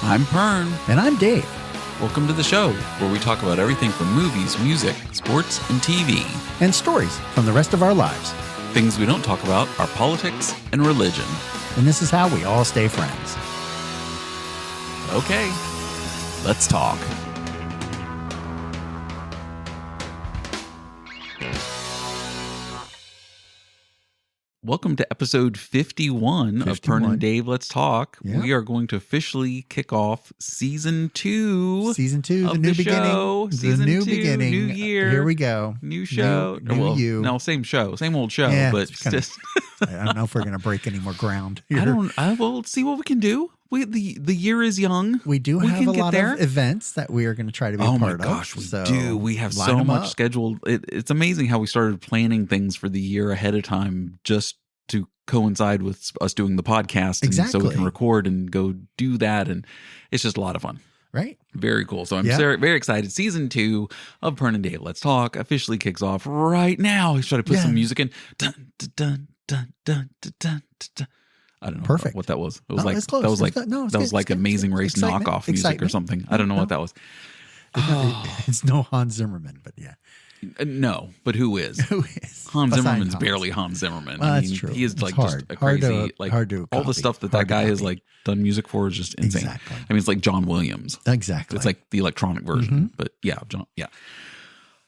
I'm Pern. And I'm Dave. Welcome to the show, where we talk about everything from movies, music, sports, and TV. And stories from the rest of our lives. Things we don't talk about are politics and religion. And this is how we all stay friends. Okay, let's talk. Welcome to episode 51 of Pern and Dave, Let's Talk. Yeah. We are going to officially kick off season 2. Season 2, of the new beginning. Show. Season the new 2, beginning. New year. Here we go. New show. New you. No, same show. Same old show. Yeah, but it's just I don't know if we're going to break any more ground here. We'll see what we can do. The year is young. We do have a lot of events that we are going to try to be a part of. Oh my gosh, we do. We have so much scheduled. It's amazing how we started planning things for the year ahead of time just to coincide with us doing the podcast. Exactly. And so we can record and go do that. And it's just a lot of fun. Right. Very cool. So I'm very, very excited. Season 2 of Pern and Dave, Let's Talk officially kicks off right now. Should I put some music in? Dun, dun, dun, dun, dun, dun, dun, dun. I don't know Perfect. what that was. It was that was like Amazing Race knockoff music or something. I don't know what that was. It's no Hans Zimmerman, but yeah. No, but who is? Who is? Hans Zimmerman's barely Hans Zimmerman. Well, that's true. He is like it's just a crazy, hard to all the stuff that guy has like done music for is just insane. Exactly. I mean, it's like John Williams. Exactly. It's like the electronic version, but yeah,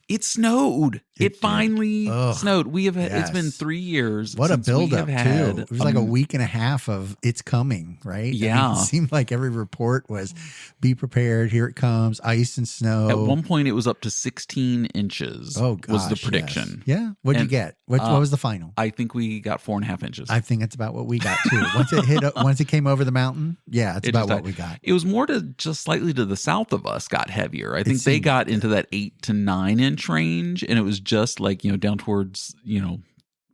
It snowed. It finally snowed. We have. It's been 3 years. What a buildup too! It was like a week and a half of it's coming, right? Yeah, it seemed like every report was, "Be prepared. Here it comes. Ice and snow." At one point, it was up to 16 inches. Oh, gosh, was the prediction? Yes. Yeah. What'd you get? What was the final? I think we got 4.5 inches. I think it's about what we got too. Once it came over the mountain, yeah, it's about what we got. It was more to just slightly to the south of us got heavier. I think they got into that 8 to 9 inch range, and it was just like down towards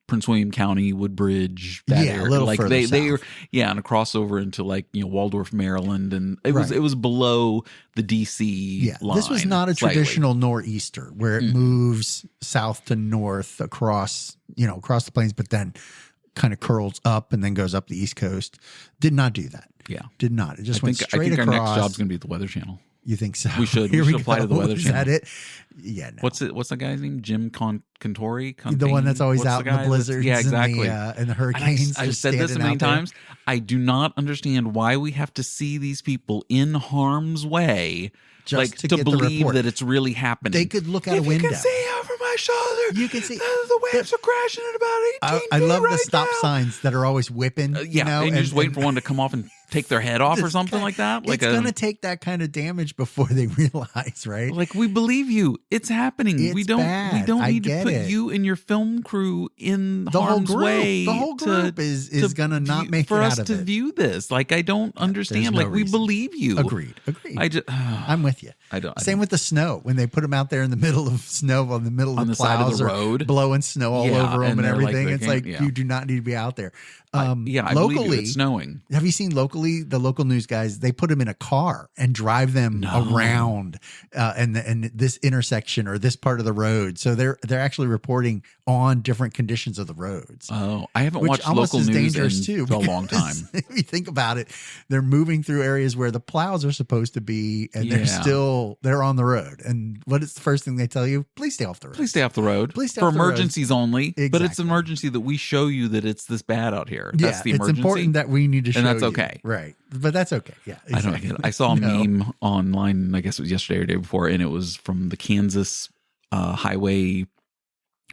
Prince William County, Woodbridge, that area. A little like further they were south. And a crossover into like Waldorf, Maryland, and it was below the DC line. This was not a traditional nor'easter where it moves south to north across the plains, but then kind of curls up and then goes up the East Coast. Did not do that. Yeah, did not. It just went straight across. Our next job's going to be at the Weather Channel. You think so? We should apply to the Weather Channel. Is that it? Yeah. No. What's the guy's name? Jim Contori? The one that's always out in the blizzards. Yeah, exactly. And the hurricanes. I've said this many times. I do not understand why we have to see these people in harm's way just to believe that it's really happening. They could look out a window. You can see over my shoulder. You can see the waves are crashing at about 18 feet. I love right the stop now. signs that are always whipping. And you're just waiting for one to come off and take their head off or something like that. It's going to take that kind of damage before they realize, right? Like, we believe you. It's happening. We don't need to put you and your film crew in harm's way. The whole group is going to not make it out of it. For us to view this. Like, I don't understand. Like, we believe you. Agreed. I'm with you. Same with the snow. When they put them out there in the middle of snow on the middle of the side of the road, blowing snow all over them and everything. It's like you do not need to be out there. I locally, believe it's snowing. Have you seen locally the local news guys? They put them in a car and drive them around and this intersection or this part of the road. So they're actually reporting on different conditions of the roads. Oh, I haven't watched local news in a long time. If you think about it, they're moving through areas where the plows are supposed to be, and they're on the road. And what is the first thing they tell you? Please stay off the road. Please stay off the road. Please stay for off the emergencies road. only. Exactly. But it's an emergency that we show you that it's this bad out here. That's the emergency. It's important that we need to show you. And that's okay. Right. But that's okay. Yeah. Exactly. I don't get it. I saw a meme online, I guess it was yesterday or the day before, and it was from the Kansas highway,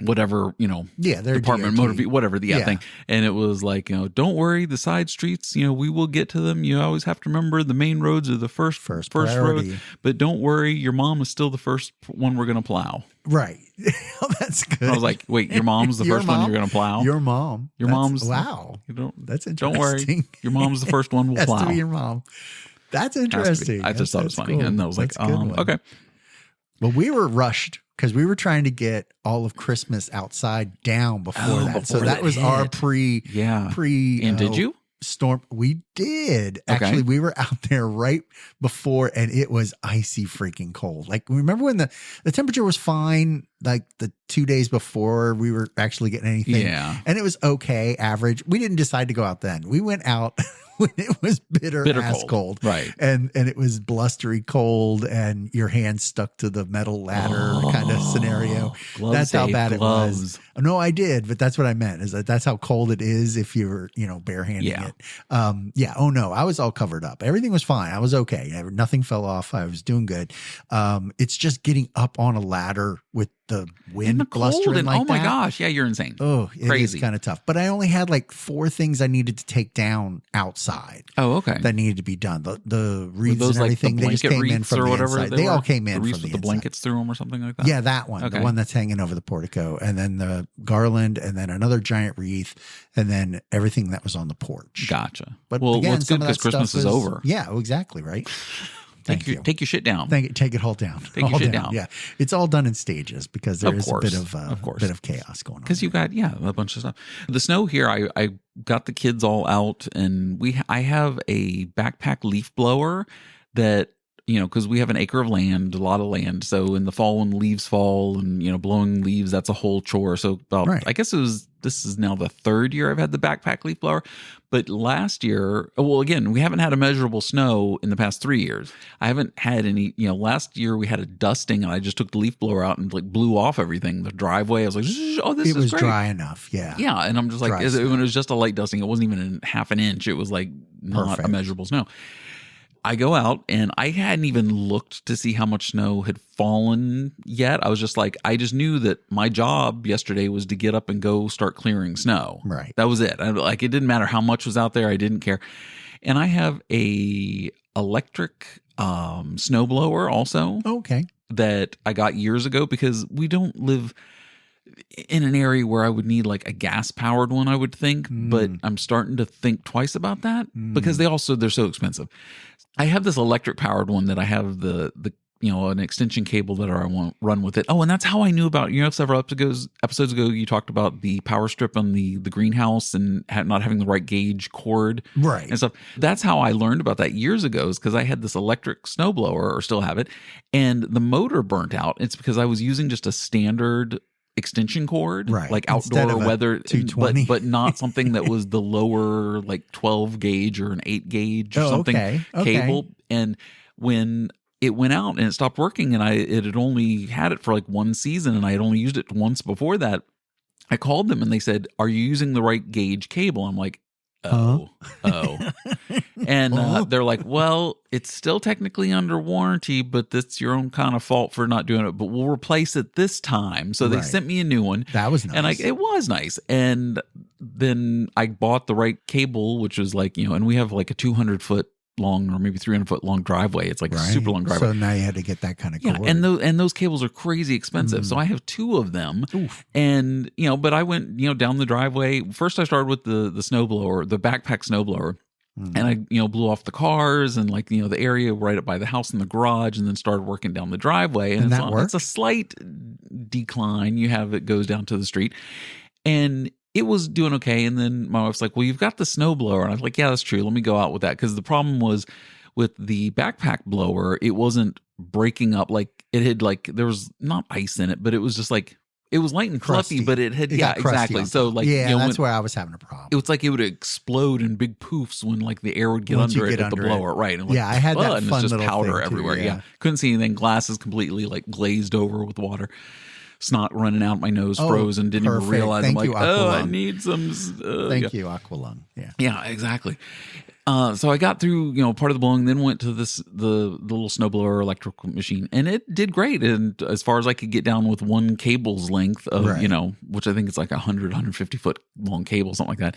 whatever, their Department DOT. Motor Vehicle, whatever the thing. And it was like, don't worry, the side streets, we will get to them. You always have to remember the main roads are the first road. But don't worry, your mom is still the first one we're going to plow. Right. That's good. And I was like, wait, your mom's the first one you're going to plow? Your mom. Wow. That's interesting. Don't worry. Your mom's the first one we'll plow. Has to be your mom. That's interesting. I just thought it was funny. Cool. And I was like, okay. Well, we were rushed because we were trying to get all of Christmas outside down before that. So that was our pre. And did you? Storm. We did. Okay. Actually, we were out there right before and it was icy freaking cold. Like, remember when the temperature was fine like the 2 days before we were actually getting anything. Yeah. And it was okay, average. We didn't decide to go out then. We went out when it was bitter ass cold. Right. And it was blustery cold and your hands stuck to the metal ladder kind of scenario. Gloves, that's how Dave, bad gloves. it was. No, I did, but that's what I meant is that's how cold it is if you're, barehanding it. Yeah. Oh no, I was all covered up. Everything was fine. I was okay. Nothing fell off. I was doing good. It's just getting up on a ladder with the wind blustering like oh my that. gosh, yeah, you're insane. Oh, it crazy. is kind of tough. But I only had like 4 things I needed to take down outside. Oh, okay. That needed to be done. The wreaths those, and everything, like, the they just came in from or the whatever inside. They all came in the from wreaths the with the inside. blankets through them or something like that. Yeah, that one, okay. The one that's hanging over the portico, and then the garland, and then another giant wreath, and then everything that was on the porch. Gotcha. But well, again, it's good because Christmas is over. Yeah, exactly, right. Take your shit down. Take it all down. Take your shit down. Yeah, it's all done in stages because there is a bit of chaos going on. Because you've got a bunch of stuff. The snow here, I got the kids all out, and I have a backpack leaf blower that, because we have an acre of land, a lot of land. So in the fall when leaves fall and, blowing leaves, that's a whole chore. So I guess this is now the 3rd year I've had the backpack leaf blower. But last year, again, we haven't had a measurable snow in the past 3 years. I haven't had any, last year we had a dusting and I just took the leaf blower out and blew off everything. The driveway, I was like, oh, this is great. It was dry enough. Yeah. Yeah. And I'm just like, when it was just a light dusting, it wasn't even half an inch. It was like not a measurable snow. I go out and I hadn't even looked to see how much snow had fallen yet. I was just like, I just knew that my job yesterday was to get up and go start clearing snow. Right. That was it. It didn't matter how much was out there. I didn't care. And I have a electric snowblower also. Okay. That I got years ago because we don't live in an area where I would need like a gas powered one, I would think, but I'm starting to think twice about that because they're so expensive. I have this electric powered one that I have the an extension cable that I want run with it. Oh, and that's how I knew about, several episodes ago, you talked about the power strip on the greenhouse and not having the right gauge cord. Right. And stuff. That's how I learned about that years ago, is because I had this electric snowblower, or still have it, and the motor burnt out. It's because I was using just a standard extension cord, right, like outdoor weather, 220. but not something that was the lower like 12 gauge or an 8 gauge or something cable. And when it went out and it stopped working, and it had only had it for like 1 season, and I had only used it once before that, I called them and they said, "Are you using the right gauge cable?" I'm like, oh. And they're like, "Well, it's still technically under warranty, but that's your own kind of fault for not doing it, but we'll replace it this time." So they sent me a new one. That was nice. And it was nice. And then I bought the right cable, which was like, and we have like a 200-foot long or maybe 300-foot long driveway. It's like a super long driveway. So now you had to get that kind of cord. Yeah, and those cables are crazy expensive. So I have 2 of them. Oof. And but I went down the driveway. First I started with the snowblower, the backpack snowblower. And I blew off the cars and the area right up by the house and the garage, and then started working down the driveway. And that worked? It's a slight decline. It goes down to the street. And it was doing okay. And then my wife's like, "Well, you've got the snowblower." And I was like, "Yeah, that's true. Let me go out with that." Because the problem was with the backpack blower, it wasn't breaking up. Like it had there was not ice in it, but it was just like, it was light and fluffy, but it had, exactly. So that's where I was having a problem. It was like it would explode in big poofs when the air would get under it at the blower. Right. And I had that and fun it's just little powder thing everywhere. too, yeah. Couldn't see anything. Glasses completely glazed over with water. Snot running out my nose, froze, and didn't even realize. Thank I'm you, like, Aqualung. I need some. Thank you, Aqualung. Yeah. Yeah, exactly. So I got through, part of the blowing, then went to the little snowblower electrical machine, and it did great. And as far as I could get down with one cable's length of, which I think it's like 150 foot long cable, something like that.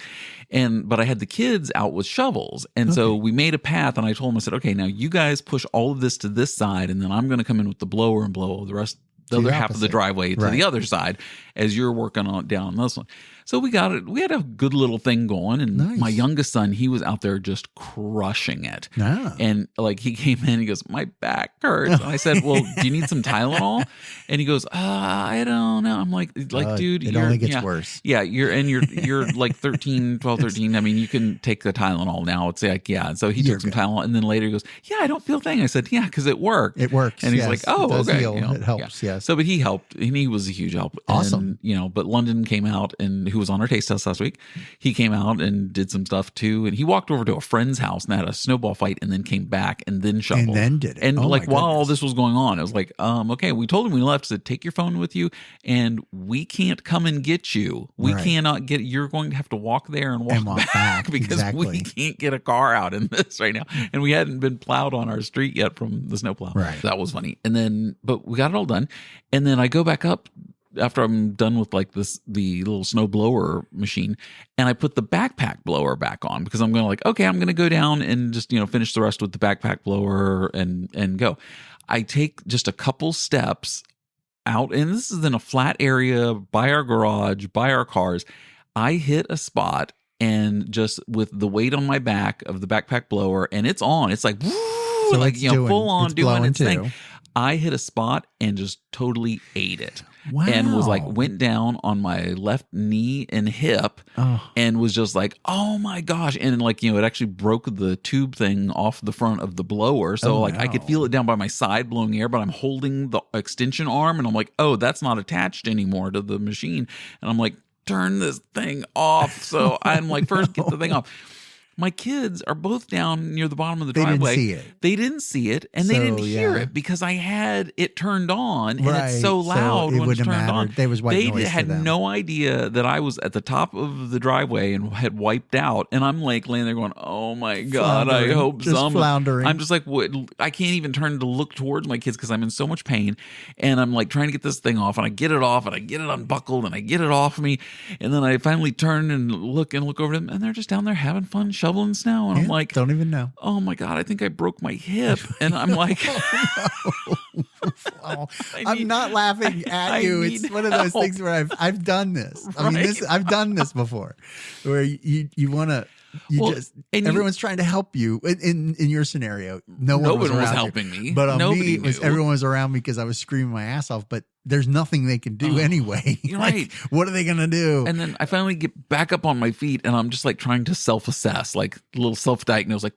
But I had the kids out with shovels. And so we made a path, and I told them, I said, "Okay, now you guys push all of this to this side, and then I'm going to come in with the blower and blow the other half of the driveway to the other side as you're working on down this one." So we got it. We had a good little thing going, and my youngest son, he was out there just crushing it. Yeah. And like he came in, he goes, "My back hurts." And I said, "Well, do you need some Tylenol?" And he goes, "I don't know." I'm like, dude, it only gets worse. Yeah, you're like 12, 13. I mean, you can take the Tylenol now. It's like, yeah. And so he took some Tylenol, and then later he goes, "Yeah, I don't feel a thing." I said, "Yeah, because it worked. It works." And he's like, "Oh, okay." Heal. It helps. Yeah. Yes. So, but he helped, and he was a huge help. Awesome. And, but London came out, and who was on our taste test last week, he came out and did some stuff too. And he walked over to a friend's house and had a snowball fight, and then came back and then shoveled. And then did it. And while all this was going on, it was like, okay, we told him we left, said, take your phone with you, and we can't come and get you. We cannot get, you're going to have to walk there and walk back because we can't get a car out in this right now. And we hadn't been plowed on our street yet from the snowplow. Right. That was funny. And then, but we got it all done. And then I go back up after I'm done with like the little snow blower machine, and I put the backpack blower back on because I'm going to I'm going to go down and just, finish the rest with the backpack blower and go. I take just a couple steps out, and this is in a flat area by our garage, by our cars. I hit a spot, and just with the weight on my back of the backpack blower, and it's on, it's like, woo, so full on doing its thing. I hit a spot and just totally ate it. Wow. And was went down on my left knee and hip and was just like, oh my gosh. And it actually broke the tube thing off the front of the blower. So I could feel it down by my side blowing air, but I'm holding the extension arm and I'm like, oh, that's not attached anymore to the machine. And I'm like, turn this thing off. So I'm like, first get the thing off. My kids are both down near the bottom of the driveway. They didn't see it, and they didn't hear it because I had it turned on, and it's so loud when it's turned on. They had no idea that I was at the top of the driveway and had wiped out, and I'm like laying there going, "Oh my God, I hope floundering." I'm just like, what? I can't even turn to look towards my kids because I'm in so much pain, and I'm like trying to get this thing off, and I get it off, and I get it unbuckled, and I get it off me, and then I finally turn and look over them, and they're just down there having fun shoveling snow, and I'm like, don't even know. Oh my God, I think I broke my hip, and I'm like, I'm not laughing at you. It's one of those things where I've done this. I mean, I've done this before, where you want to. Everyone's trying to help you in your scenario. No one was helping me, but on me, everyone was around me because I was screaming my ass off. But there's nothing they can do anyway. You're right. What are they gonna do? And then I finally get back up on my feet, and I'm just trying to self-assess, a little self-diagnose, where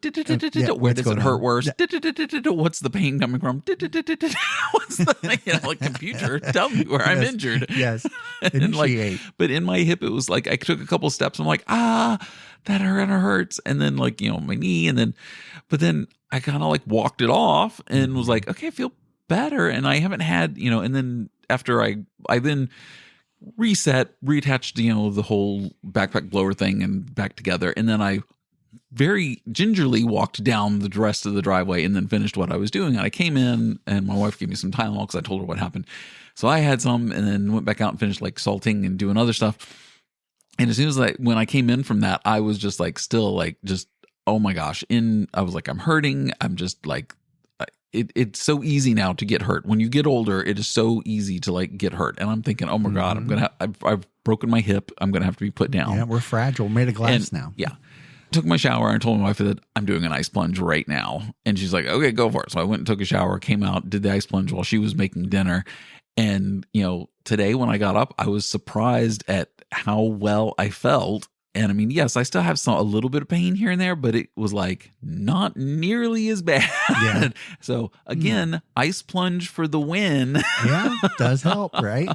does it hurt worse? What's the pain coming from? What's the thing? Computer, tell me where I'm injured. Yes. And but in my hip, it was I took a couple steps. I'm like, that hurts. And then my knee, but then I kind of walked it off and was like, okay, I feel better. And I haven't had, and then after I then reattached, the whole backpack blower thing and back together. And then I very gingerly walked down the rest of the driveway and then finished what I was doing. And I came in and my wife gave me some Tylenol because I told her what happened. So I had some and then went back out and finished salting and doing other stuff. And as soon as when I came in from that, I was just oh my gosh. I was like, I'm hurting. I'm just it's so easy now to get hurt. When you get older, it is so easy to get hurt. And I'm thinking, oh my God, I've broken my hip. I'm going to have to be put down. Yeah, we're fragile. We're made of glass now. Yeah. Took my shower and told my wife that I'm doing an ice plunge right now. And she's like, okay, go for it. So I went and took a shower, came out, did the ice plunge while she was making dinner. And, today when I got up, I was surprised at how well I felt. And I mean, yes, I still have a little bit of pain here and there, but it was not nearly as bad. Yeah. So again, ice plunge for the win. Yeah, does help, right?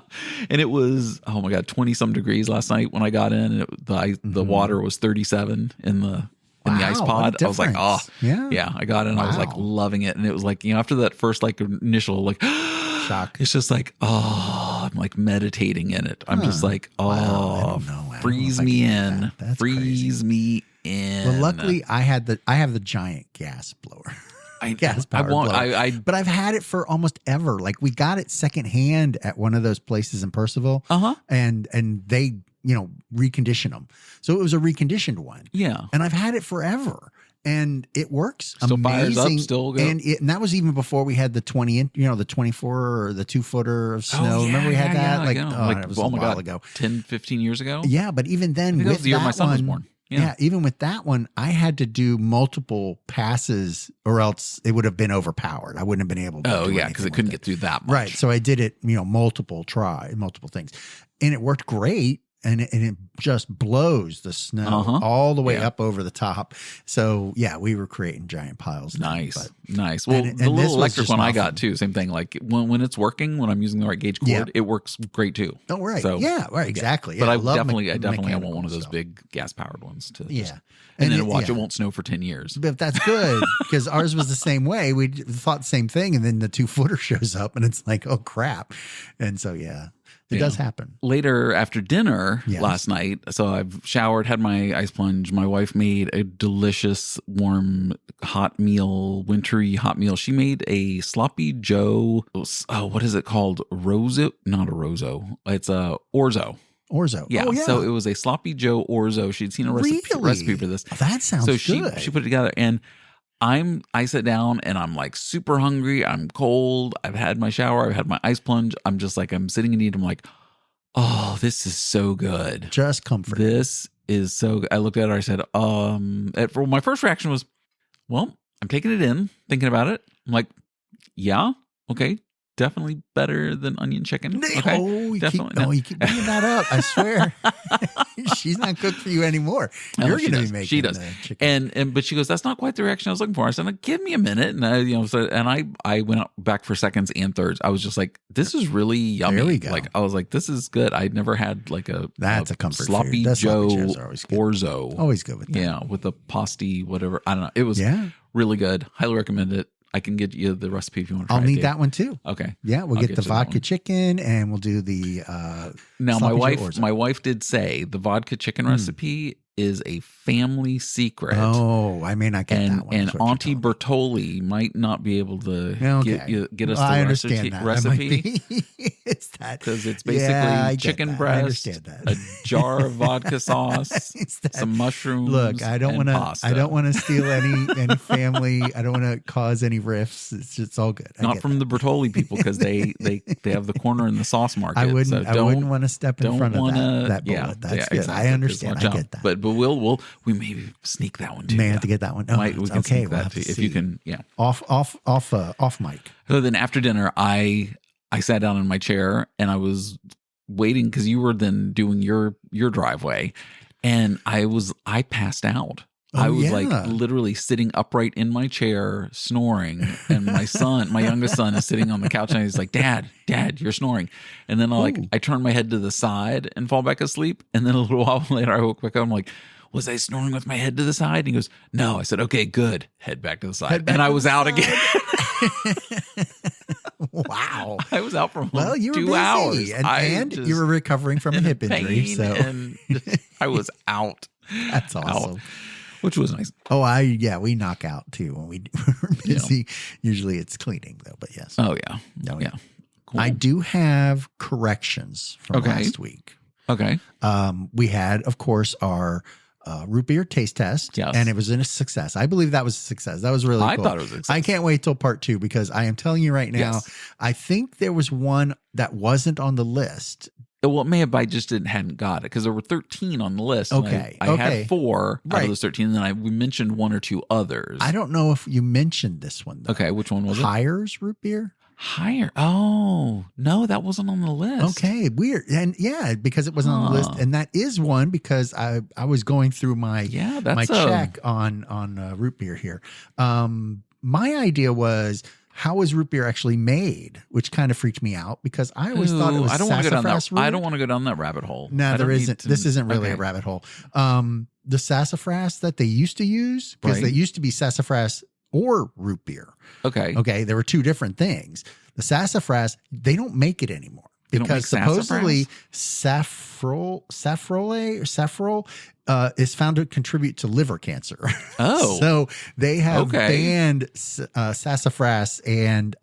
And it was, oh my God, 20 some degrees last night when I got in. And the water was 37 in the ice pod. I was like, oh, yeah. I got in. I was loving it. And it was after that first initial shock, it's just I'm meditating in it. I'm just freeze me in. Freeze me in. Well, luckily I have the giant gas blower. But I've had it for almost ever. We got it secondhand at one of those places in Percival. And they recondition them. So it was a reconditioned one. Yeah. And I've had it forever. and it works. Still amazing. Fires up, still go. And that was even before we had the 20, the 24 or the 2-footer of snow. Remember we had that? It was a while ago. 10, 15 years ago? Yeah, but even then, with that was the year my son was born. Yeah, even with that one, I had to do multiple passes or else it would have been overpowered. I wouldn't have been able to do anything because it couldn't get through that much. Right. So I did it, multiple things. And it worked great. And it just blows the snow all the way up over the top. So yeah, we were creating giant piles. Nice. Well, the little electric one I got too, same thing. Like when it's working, when I'm using the right gauge cord, it works great too. Oh, right. So, exactly. But I definitely want one of those big gas powered ones to and then it won't snow for 10 years. But that's good because ours was the same way. We thought the same thing, and then the 2-footer shows up, and it's like, oh crap. And so it does happen. Later after dinner last night, so I've showered, had my ice plunge. My wife made a delicious, warm, wintry hot meal. She made a sloppy Joe. What is it called? Roso? Not a Roso. It's a Orzo. Orzo. Yeah. Oh, yeah. So it was a sloppy Joe Orzo. She'd seen a recipe for this. Oh, that sounds good. So she put it together, and I sit down and I'm like super hungry. I'm cold. I've had my shower. I've had my ice plunge. I'm just like, I'm sitting and eating. I'm like, oh, this is so good. Just comforting. This is so good. I looked at her. I said, my first reaction was, well, I'm taking it in, thinking about it. I'm like, yeah, okay. Definitely better than onion chicken. Okay, you keep bringing that up. I swear, she's not cooked for you anymore. You're going to be making. She does. The chicken. But she goes, that's not quite the reaction I was looking for. I said, give me a minute, and I went back for seconds and thirds. I was just like, this is really yummy. There we go. Like I was like, this is good. I'd never had like a comfort sloppy Joe Orzo. Always good with that. Yeah, with a pasty, whatever. I don't know. It was really good. Highly recommend it. I can get you the recipe if you want to try I'll need that one too. Okay. Yeah, we'll get the vodka chicken and we'll do the now my wife did say the vodka chicken recipe is a family secret. Oh, I may not get that one. And Auntie Bertoli might not be able to get us the recipe. It's that because it's basically chicken breast, a jar of vodka sauce, some mushrooms. Look, I don't want to steal any family. I don't want to cause any rifts. It's all good. Not from the Bertoli people because they have the corner in the sauce market. I wouldn't want to step in front of that bullet. Yeah, that's good. Exactly. I understand. I get that. But we maybe sneak that one too. May have to get that one. We can sneak that too if you can. Yeah. Off mic. So then after dinner, I sat down in my chair and I was waiting because you were then doing your driveway, and I passed out. I was like literally sitting upright in my chair snoring, and my youngest son is sitting on the couch, and he's like, Dad, you're snoring. And then I turn my head to the side and fall back asleep. And then a little while later I woke back up. I'm like, was I snoring with my head to the side? And he goes, no. I said, okay, good. Head back to the side. And I was out again. Wow. I was out for you were 2 busy. hours. And you were recovering from a hip injury. So and I was out. That's awesome. Out. Which was nice. Oh, we knock out too when we're busy. Yeah. Usually it's cleaning though, but yes. Oh yeah. Oh yeah. Cool. I do have corrections from last week. Okay. We had, of course, our root beer taste test, and it was a success. I believe that was a success. That was really cool. I thought it was a success. I can't wait till part 2 because I am telling you right now, I think there was one that wasn't on the list. Well, it may have, I just hadn't got it because there were 13 on the list. Okay. I had 4 out of those 13, and then we mentioned 1 or 2 others. I don't know if you mentioned this one, though. Okay, which one was it? Hires root beer? Higher. Oh, no, that wasn't on the list. Okay, weird. And because it wasn't on the list. And that is one because I was going through my check on root beer here. My idea was, how is root beer actually made? Which kind of freaked me out because I always thought it was sassafras root. I don't want to go down that rabbit hole. No, there isn't. This isn't really a rabbit hole. The sassafras that they used to use, because they used to be sassafras or root beer. Okay. There were 2 different things. The sassafras, they don't make it anymore. Because supposedly saffrole is found to contribute to liver cancer. Oh. So they have banned sassafras and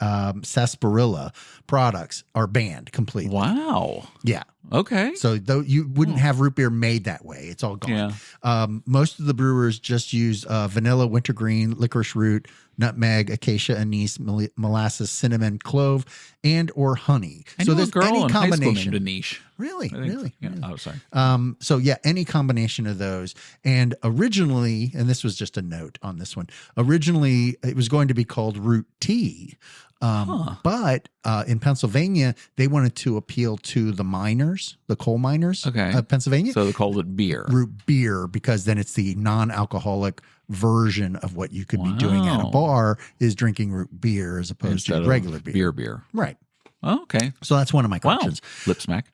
sarsaparilla products are banned completely. Wow. Yeah. Okay. So though you wouldn't have root beer made that way. It's all gone. Yeah. Most of the brewers just use vanilla, wintergreen, licorice root, nutmeg, acacia, anise, molasses, cinnamon, clove, and or honey. I so knew there's a girl any in high school combination. named Anish. Really? Really? Yeah. Really? Oh, sorry. So yeah, any combination of those. And originally, and this was just a note on this one, originally it was going to be called root tea. But in Pennsylvania, they wanted to appeal to the miners, the coal miners of Pennsylvania. So they called it beer. Root beer, because then it's the non-alcoholic version of what you could be doing at a bar is drinking root beer as opposed to regular beer. Beer. Right. Oh, okay. So that's one of my corrections. Wow. Lip smack.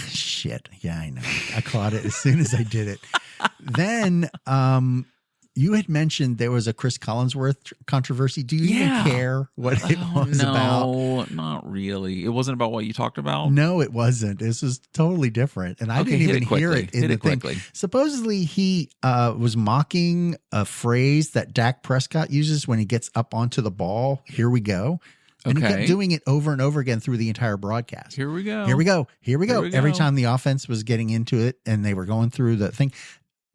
Shit. Yeah, I know. I caught it as soon as I did it. Then you had mentioned there was a Chris Collinsworth controversy. Do you even care what it was about? No, not really. It wasn't about what you talked about? No, it wasn't. This was totally different. And I didn't even hear it in the thing. Supposedly he was mocking a phrase that Dak Prescott uses when he gets up onto the ball. Here we go. And he kept doing it over and over again through the entire broadcast. Here we go. Here we go. Here we go. Every time the offense was getting into it and they were going through the thing.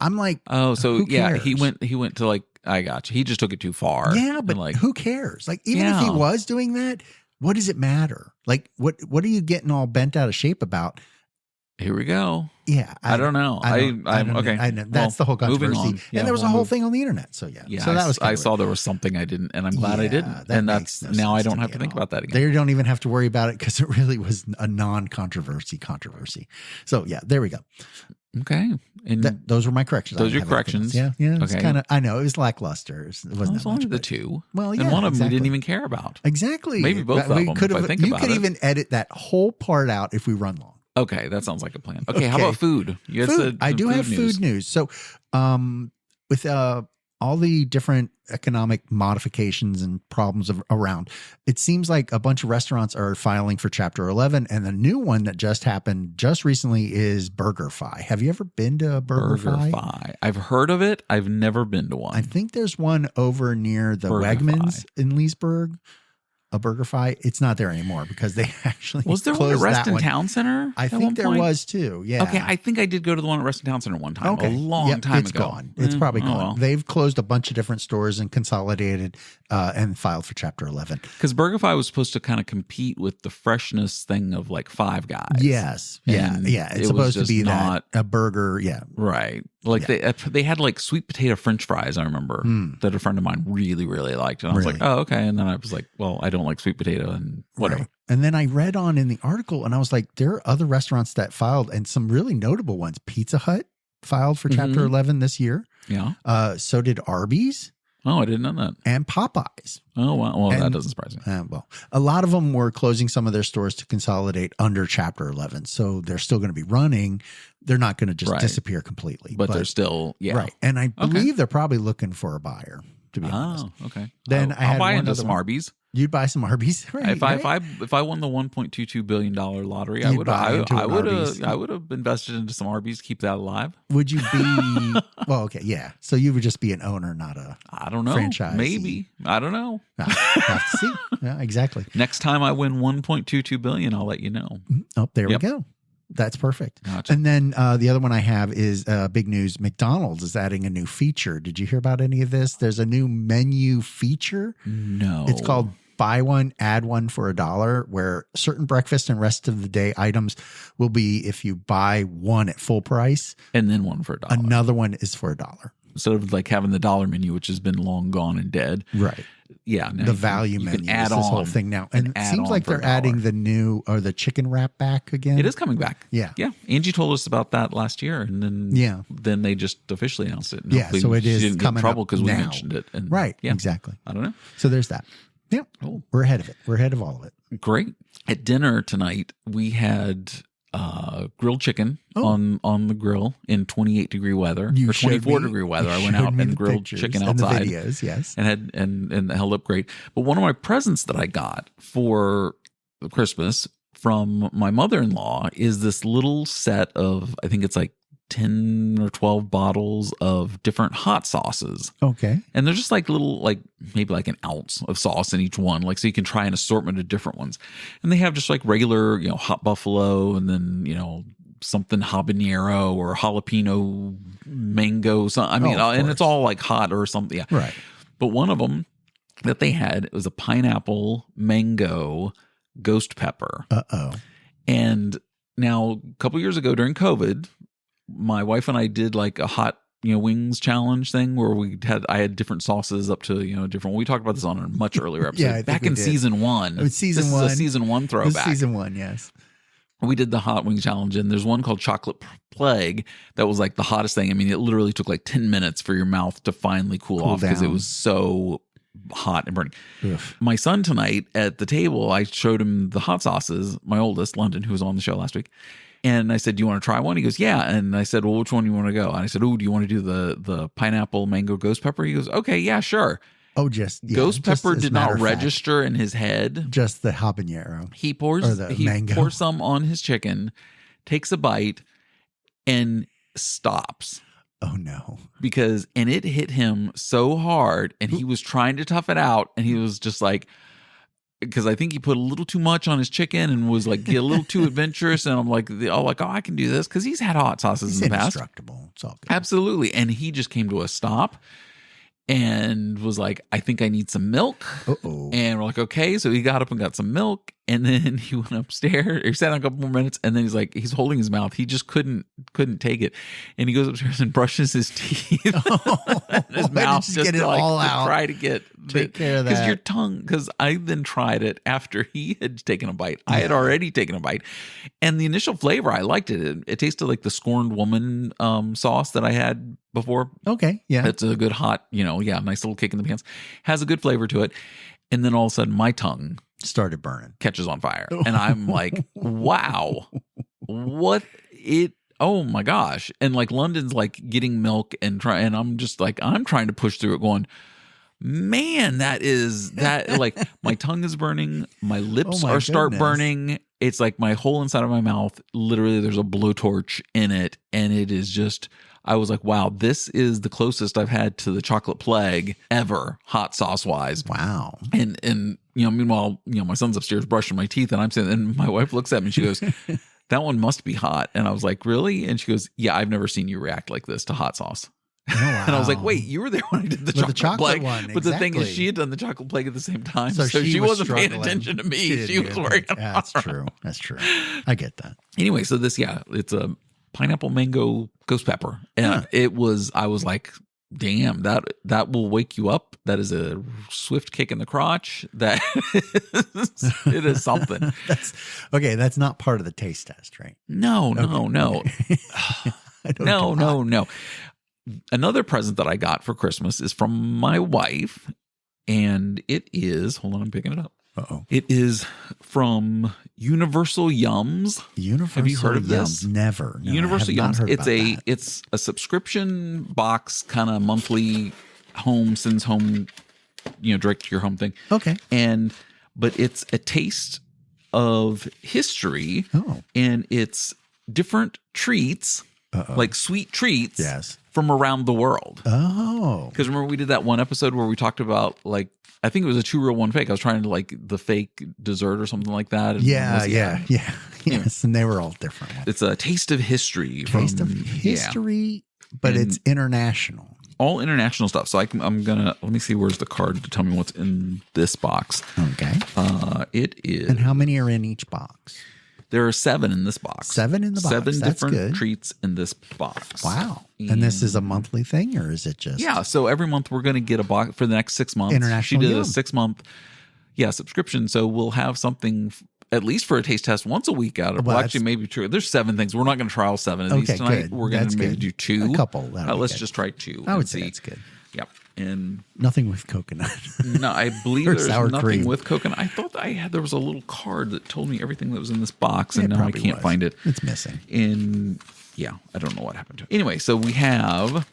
I'm like, oh, so who cares? he went to like, I got you. He just took it too far. Yeah, but like, who cares? Like, even if he was doing that, what does it matter? Like, what are you getting all bent out of shape about? Here we go. Yeah. I don't know. I'm okay. I know. That's the whole controversy. And there was a whole thing on the internet. So yeah. So that was I saw there was something I didn't, and I'm glad I didn't. And that's now I don't have to think about that again. They don't even have to worry about it because it really was a non-controversy. So yeah, there we go. Okay. And those were my corrections. Those are your corrections. Yeah. It's kind of, I know it was lackluster. It wasn't only the two. Well, yeah. And one of them we didn't even care about. Exactly. Maybe both of them. You could even edit that whole part out if we run long. Okay, that sounds like a plan. Okay, how about food? You had food. I do have food news. So, with all the different economic modifications and problems around, it seems like a bunch of restaurants are filing for Chapter 11, and the new one that just happened just recently is BurgerFi. Have you ever been to BurgerFi? BurgerFi. I've heard of it. I've never been to one. I think there's one over near the Wegmans in Leesburg. A BurgerFi, it's not there anymore because they actually was there one at Reston Town Center? I think there was too. Yeah. Okay, I think I did go to the one at Reston Town Center one time. A long time it's ago. Gone. It's probably gone. Well. They've closed a bunch of different stores and consolidated and filed for Chapter 11. Because BurgerFi was supposed to kind of compete with the freshness thing of like Five Guys. Yes. Yeah. It's supposed to be not a burger. Yeah. Right. Like they had like sweet potato French fries. I remember that a friend of mine really liked, and I was like, oh okay. And then I was like, well, I don't like sweet potato and whatever. Right. And then I read on in the article, and I was like, there are other restaurants that filed, and some really notable ones. Pizza Hut filed for Chapter 11 this year. Yeah. So did Arby's. Oh, I didn't know that. And Popeyes. Oh, wow. Well, that doesn't surprise me. Well, a lot of them were closing some of their stores to consolidate under Chapter 11. So they're still going to be running. They're not going to just disappear completely. But they're still, Right. And I believe they're probably looking for a buyer, to be honest. Oh, okay. Then I'll buy into some Arby's. You'd buy some Arby's, right? If I won the $1.22 billion lottery, I would have invested into some Arby's to keep that alive. Would you be well? Okay, yeah. So you would just be an owner, not a franchise. Maybe I don't know. Have to see. Yeah, exactly. Next time I win $1.22 billion, I'll let you know. Oh, there we go. That's perfect. Gotcha. And then the other one I have is big news. McDonald's is adding a new feature. Did you hear about any of this? There's a new menu feature. No. It's called Buy One, Add One for $1, where certain breakfast and rest of the day items will be if you buy one at full price. And then one for $1. Another one is for $1. Instead of like having the dollar menu, which has been long gone and dead. Right. Yeah. The value menu is this whole thing now. And it seems like they're adding the new or the chicken wrap back again. It is coming back. Yeah. Yeah. Angie told us about that last year. And then they just officially announced it. And so it is didn't coming get in trouble because we now. mentioned it. And right. Yeah. Exactly. I don't know. So there's that. Yeah. Oh. We're ahead of it. We're ahead of all of it. Great. At dinner tonight, we had grilled chicken on the grill in 28-degree weather or 24-degree weather. I went out and grilled chicken outside. And the videos, yes. And held up great. But one of my presents that I got for Christmas from my mother-in-law is this little set of, I think it's like 10 or 12 bottles of different hot sauces. Okay. And they're just like little, like maybe like an ounce of sauce in each one. Like, so you can try an assortment of different ones. And they have just like regular, hot buffalo, and then, something habanero or jalapeno mango. And it's all like hot or something. Yeah. Right. But one of them that they had, it was a pineapple mango ghost pepper. Uh-oh. And now a couple years ago during COVID, my wife and I did like a hot, wings challenge thing where I had different sauces up to, different. We talked about this on a much earlier episode. Yeah, back in season 1. It was season 1. This is a season 1 throwback. Season 1, yes. We did the hot wing challenge, and there's one called Chocolate Plague that was like the hottest thing. I mean, it literally took like 10 minutes for your mouth to finally cool off because it was so hot and burning. Oof. My son tonight at the table, I showed him the hot sauces, my oldest, London, who was on the show last week. And I said, do you want to try one? He goes, yeah. And I said, well, which one do you want to go? And I said, oh, do you want to do the pineapple mango ghost pepper? He goes, okay, yeah, sure. Oh, ghost pepper did not register in his head. Just the habanero. He pours some on his chicken, takes a bite, and stops. Oh no. And it hit him so hard, and he was trying to tough it out, and he was just like, because I think he put a little too much on his chicken and was like a little too adventurous. And I'm like, oh, I can do this because he's had hot sauces in the past. Indestructible. It's all good. Absolutely. And he just came to a stop and was like, I think I need some milk. Uh-oh. And we're like, okay. So he got up and got some milk, and then he went upstairs. He sat down a couple more minutes, and then he's holding his mouth. He just couldn't take it. And he goes upstairs and brushes his teeth in his mouth just get it all out. Try to get take care of that. Because your tongue, because I then tried it after he had taken a bite. I had already taken a bite. And the initial flavor, I liked it. It tasted like the Scorned Woman sauce that I had before. Okay. Yeah. It's a good hot, nice little kick in the pants. Has a good flavor to it. And then all of a sudden my tongue started burning, catches on fire. And I'm like, wow, oh my gosh. And like London's like getting milk and I'm just like, I'm trying to push through it going, man, that like my tongue is burning. My lips start burning. It's like my whole inside of my mouth, literally there's a blowtorch in it. And it is just, I was like, wow, this is the closest I've had to the chocolate plague ever, hot sauce wise. Wow. And meanwhile, my son's upstairs brushing my teeth, and I'm saying, and my wife looks at me and she goes, that one must be hot. And I was like, really? And she goes, yeah, I've never seen you react like this to hot sauce. Oh, wow. And I was like, wait, you were there when I did the chocolate plague one. But the thing is, she had done the chocolate plague at the same time. So she wasn't paying attention to me. She was working hard. That's true. That's true. I get that. Anyway, so it's a pineapple mango ghost pepper. And I was like, damn, that will wake you up. That is a swift kick in the crotch. It is something. That's not part of the taste test, right? No. No. Another present that I got for Christmas is from my wife, and it is, hold on, I'm picking it up. Uh-oh. It is from Universal Yums. Have you heard of this? Never. No, Universal Yums. It's a subscription box, kind of monthly sends home, direct to your home thing. Okay. But it's a taste of history. Oh. And it's different treats, like sweet treats. Yes. From around the world. Oh. Because remember we did that one episode where we talked about like, I think it was a 2 real 1 fake. I was trying to like the fake dessert or something like that. And yeah. Yes. And they were all different. It's a taste of history. But it's international. All international stuff. So I'm gonna, let me see, where's the card to tell me what's in this box. Okay. It is. And how many are in each box? There are 7 in this box. 7 in the box. 7 different treats in this box. Wow. And this is a monthly thing, or is it just? Yeah. So every month we're going to get a box for the next 6 months. International. She did a 6-month, subscription. So we'll have something at least for a taste test once a week out of. Well, actually, maybe true. There's 7 things. We're not going to try all 7 of these tonight. Good. We're going to maybe do 2. A couple. Let's just try 2. I would say that's good. Yep. And nothing with coconut. No, I believe there's nothing cream with coconut. I thought there was a little card that told me everything that was in this box, and now I can't find it. It's missing. I don't know what happened to it. Anyway, so we have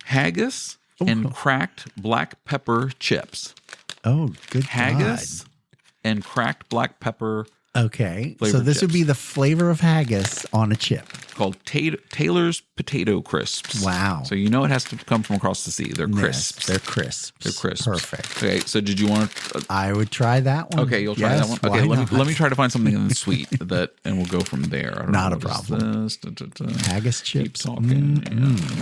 haggis and cracked black pepper chips. Oh, good haggis and cracked black pepper. Okay, so this would be the flavor of haggis on a chip. called Taylor's Potato Crisps. Wow. So it has to come from across the sea. They're crisps. Yes, they're crisps. They're crisps. Perfect. Okay, so did you want to... I would try that one. Okay, you'll try that one? Okay, let me try to find something sweet and we'll go from there. I don't Not know, a problem. Haggis chips. Keep talking.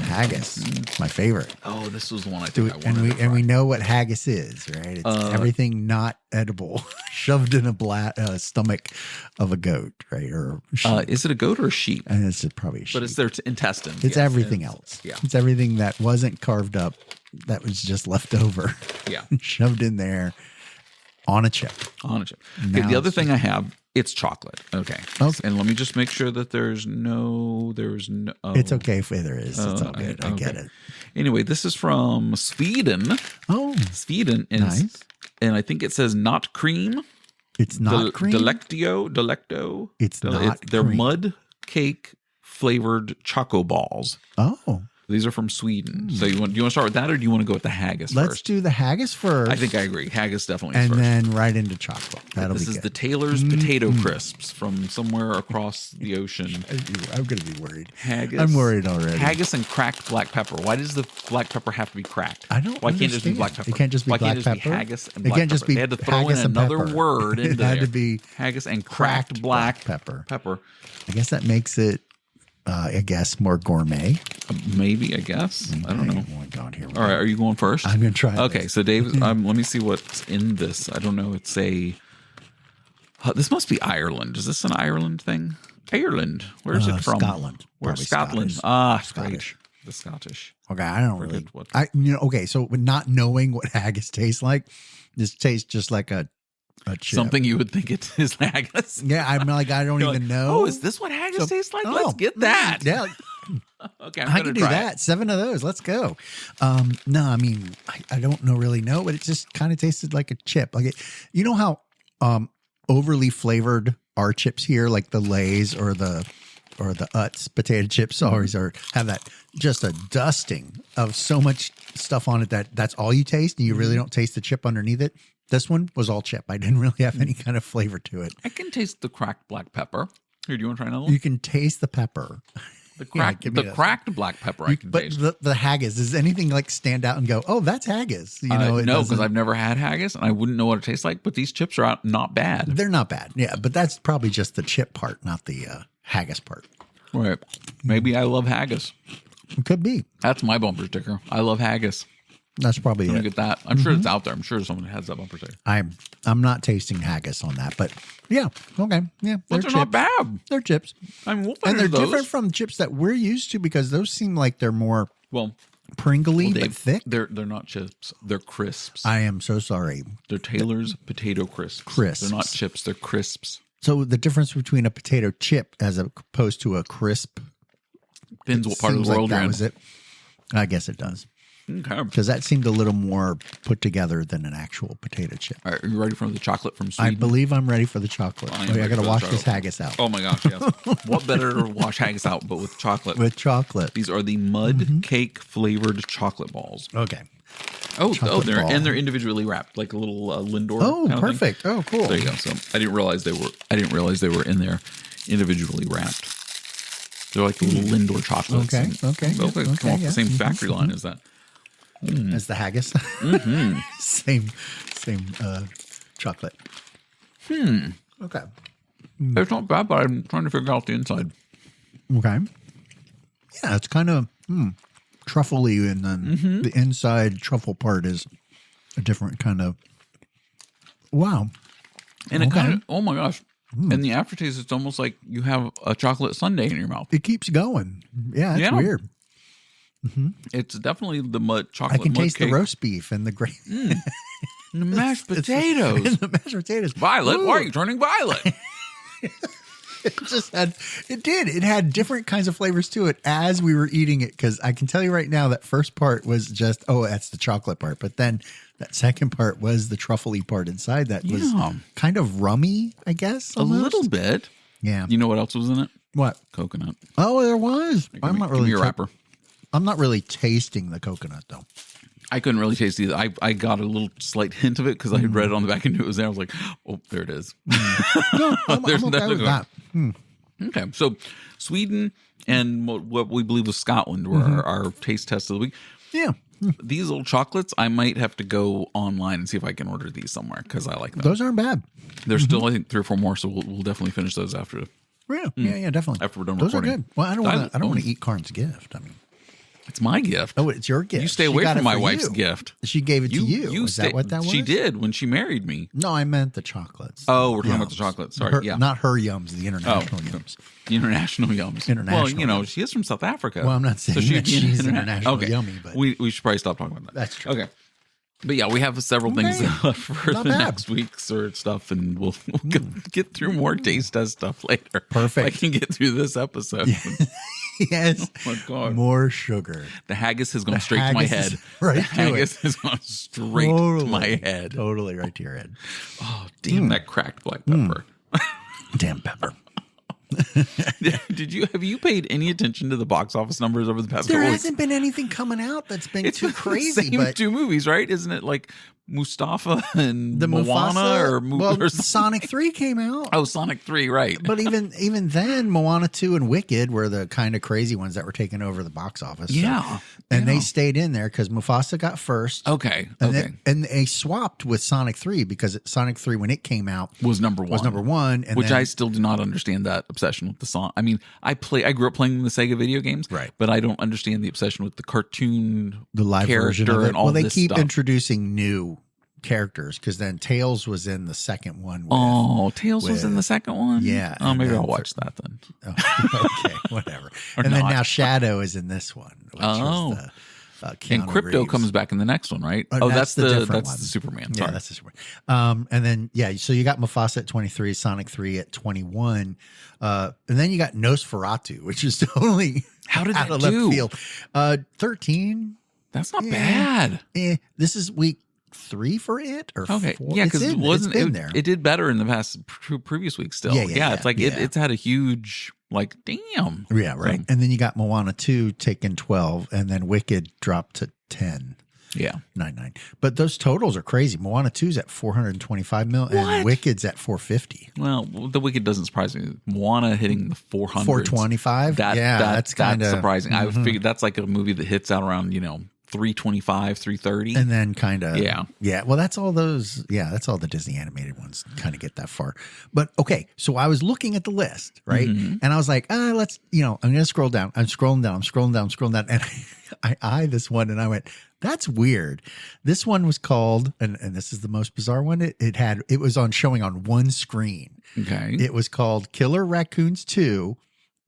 Haggis. My favorite. Oh, this was the one I think I wanted to try. And we know what haggis is, right? It's everything not edible shoved in a stomach of a goat, right? Or is it a goat or a sheep? And it's probably a sheep. But it's their intestine. It's everything else. Yeah. It's everything that wasn't carved up, that was just left over. Yeah. Shoved in there on a chip. Okay, the other thing I have, it's chocolate. Okay. And let me just make sure that there's no. It's okay if there is. It's all good. I get it. Anyway, this is from Sweden. Oh. Sweden. And nice. And I think it says not cream. It's not cream. Delecto. It's not They're cream. mud cake flavored choco balls. Oh. These are from Sweden. So do you want to start with that, or do you want to go with the haggis Let's first? do the haggis first. I think I agree. Haggis definitely is and first. then right into chocolate. This is the Taylor's Potato Crisps from somewhere across the ocean. I'm going to be worried. Haggis. I'm worried already. Haggis and cracked black pepper. Why does the black pepper have to be cracked? I don't Why can't it just be black pepper? It can't just be Why black can't it just pepper? be haggis and black It can't just pepper? be They had to throw in haggis and another pepper. word into It had to be haggis and cracked black pepper. I I guess that makes it, more gourmet. Maybe, I guess. I don't know. Oh my God, here we All right, go. are you going first? I'm going to try Okay, this. so Dave, let me see what's in this. I don't know. It's this must be Ireland. Is this an Ireland thing? Ireland. Where is it from? Scotland. Where's Probably Scotland? Scottish. Great. The Scottish. Okay, I don't really. what- Okay, so with not knowing what haggis tastes like, this tastes just like a chip. Something you would think it is haggis. Yeah, I'm like, I don't even know. Oh, is this what haggis tastes like? Let's get that. Yeah, Okay, I can do that. 7 of those. Let's go. No, I mean, I don't really know, but it just kind of tasted like a chip. Like you know how overly flavored our chips here, like the Lay's or the Utz potato chips always have that just a dusting of so much stuff on it that's all you taste and you really don't taste the chip underneath it. This one was all chip. I didn't really have any kind of flavor to it. I can taste the cracked black pepper. Here, do you want to try another one? You can taste the pepper. The cracked black pepper I can taste. But the haggis, does anything like stand out and go, oh, that's haggis? No, because I've never had haggis and I wouldn't know what it tastes like. But these chips are not bad. They're not bad. Yeah, but that's probably just the chip part, not the haggis part. Right. Maybe I love haggis. It could be. That's my bumper sticker. I love haggis. That's probably Let me it. get that. I'm sure it's out there. I'm sure someone has that bumper sticker. I'm not tasting haggis on that, but yeah, okay, yeah, But they're not bad. They're chips, I mean, we'll and they're finish those. different from chips that we're used to because those seem like they're more Well, pringly Dave, but thick. They're not chips. They're crisps. I am so sorry. They're Taylor's potato crisps. Crisps. They're not chips. They're crisps. So the difference between a potato chip as opposed to a crisp Depends what part of the world that you're in. was it. I guess it does. Okay. Because that seemed a little more put together than an actual potato chip. All right, are you ready for the chocolate from Sweden? I believe I'm ready for the chocolate. I am I ready got to for the wash this chocolate. haggis out. Oh my gosh, yes. What better to wash haggis out but with chocolate? With chocolate. These are the mud cake flavored chocolate balls. Okay. Oh, Chocolate ball. they're individually wrapped, like a little Lindor. Oh, kind of thing. perfect. Oh, cool. There you go. So I didn't realize they were in there individually wrapped. They're like little Lindor chocolates. Okay, and okay, They look like yeah, they come off okay, the same yeah. factory line as that. As the haggis. Same chocolate. Okay. It's not bad, but I'm trying to figure out the inside. Okay. Yeah, it's kind of truffle-y, and then the inside truffle part is a different kind of. Wow. And it Okay. kind of, oh my gosh. And the aftertaste, it's almost like you have a chocolate sundae in your mouth. It keeps going. Yeah, it's Yeah. weird. It's definitely the I chocolate can mud taste cake. the roast beef and the gravy. And the mashed potatoes. and the mashed potatoes. Violet, Ooh. why are you turning violet? It had different kinds of flavors to it as we were eating it, because I can tell you right now that first part was just, oh, that's the chocolate part, but then that second part was the truffle-y part inside that was Yeah. kind of rummy, I guess, A almost. little bit. Yeah. You know what else was in it? What? Coconut. Oh, there was. Give me your wrapper. I'm not really tasting the coconut though. I couldn't really taste it either. I got a little slight hint of it because I had read it on the back and knew it was there. I was like, oh, there it is. No, I'm There's okay nothing with that. Okay, so Sweden, And what we believe was Scotland were our taste test of the week. Yeah. These little chocolates, I might have to go online and see if I can order these somewhere because I like them. Those aren't bad. There's still, I think, 3 or 4 more, so we'll definitely finish those after. Yeah, definitely. After we're done those recording. are good. Well, I don't want to eat Karn's gift. I mean, it's my gift. Oh, it's your gift. You stay away from my wife's gift. She gave it to you. Is that what that was? She did when she married me. No, I meant the chocolates. Oh, we're talking about the chocolates. Sorry, not her yums, the international yums. The international yums. International. Well, she is from South Africa. Well, I'm not saying that she's international yummy, but we should probably stop talking about that. That's true. Okay. But yeah, we have several things for the next week's or stuff, and we'll get through more taste test stuff later. Perfect. I can get through this episode. Yes. Oh my God. More sugar. The haggis has gone straight to my head. Right the haggis has gone straight to my head. Totally right to your head. Oh, damn that cracked black pepper. Damn pepper. Have you paid any attention to the box office numbers over the past couple There weeks? hasn't been anything coming out that's been too crazy. The same 2 movies, right? Isn't it like Mustafa and the Moana or Sonic 3 came out. Oh, Sonic 3, right. But even then, Moana 2 and Wicked were the kind of crazy ones that were taking over the box office. Yeah. And they stayed in there because Mufasa got first. Okay. And they swapped with Sonic 3 because Sonic 3, when it came out, was number one. And which I still do not understand that obsession with the song. I mean, I grew up playing the Sega video games, right? But I don't understand the obsession with the cartoon, the live version of it. And all they this keep stuff. Introducing new characters because then Tails was in the second one. Tails was in the second one? Yeah. Oh, maybe I'll watch that then. Okay, whatever. And then now Shadow is in this one. Which was the, and Crypto Reeves. comes back in the next one, right? That's the Superman. Sorry. Yeah, that's the Superman. And then so you got Mufasa at 23, Sonic 3 at 21, and then you got Nosferatu, which is totally how did that left do? field. 13. That's not bad. This is week 3 for it, or 4? Yeah, because it wasn't. It did better in the past previous weeks. Still, it's like it's had a huge. Like, damn. Yeah, right. And then you got Moana 2 taking 12, and then Wicked dropped to 10. Yeah. 9. But those totals are crazy. Moana 2's at 425 mil, and Wicked's at 450. Well, the Wicked doesn't surprise me. Moana hitting the 400. 425? That's kind of surprising. I figured that's like a movie that hits out around, 325, 330. And then kind of. Yeah. Well, that's all those. Yeah. That's all the Disney animated ones kind of get that far. But okay. So I was looking at the list, right? And I was like, let's, I'm going to scroll down. I'm scrolling down. And I eyed this one and I went, that's weird. This one was called, and this is the most bizarre one. It was showing on one screen. Okay. It was called Killer Raccoons 2,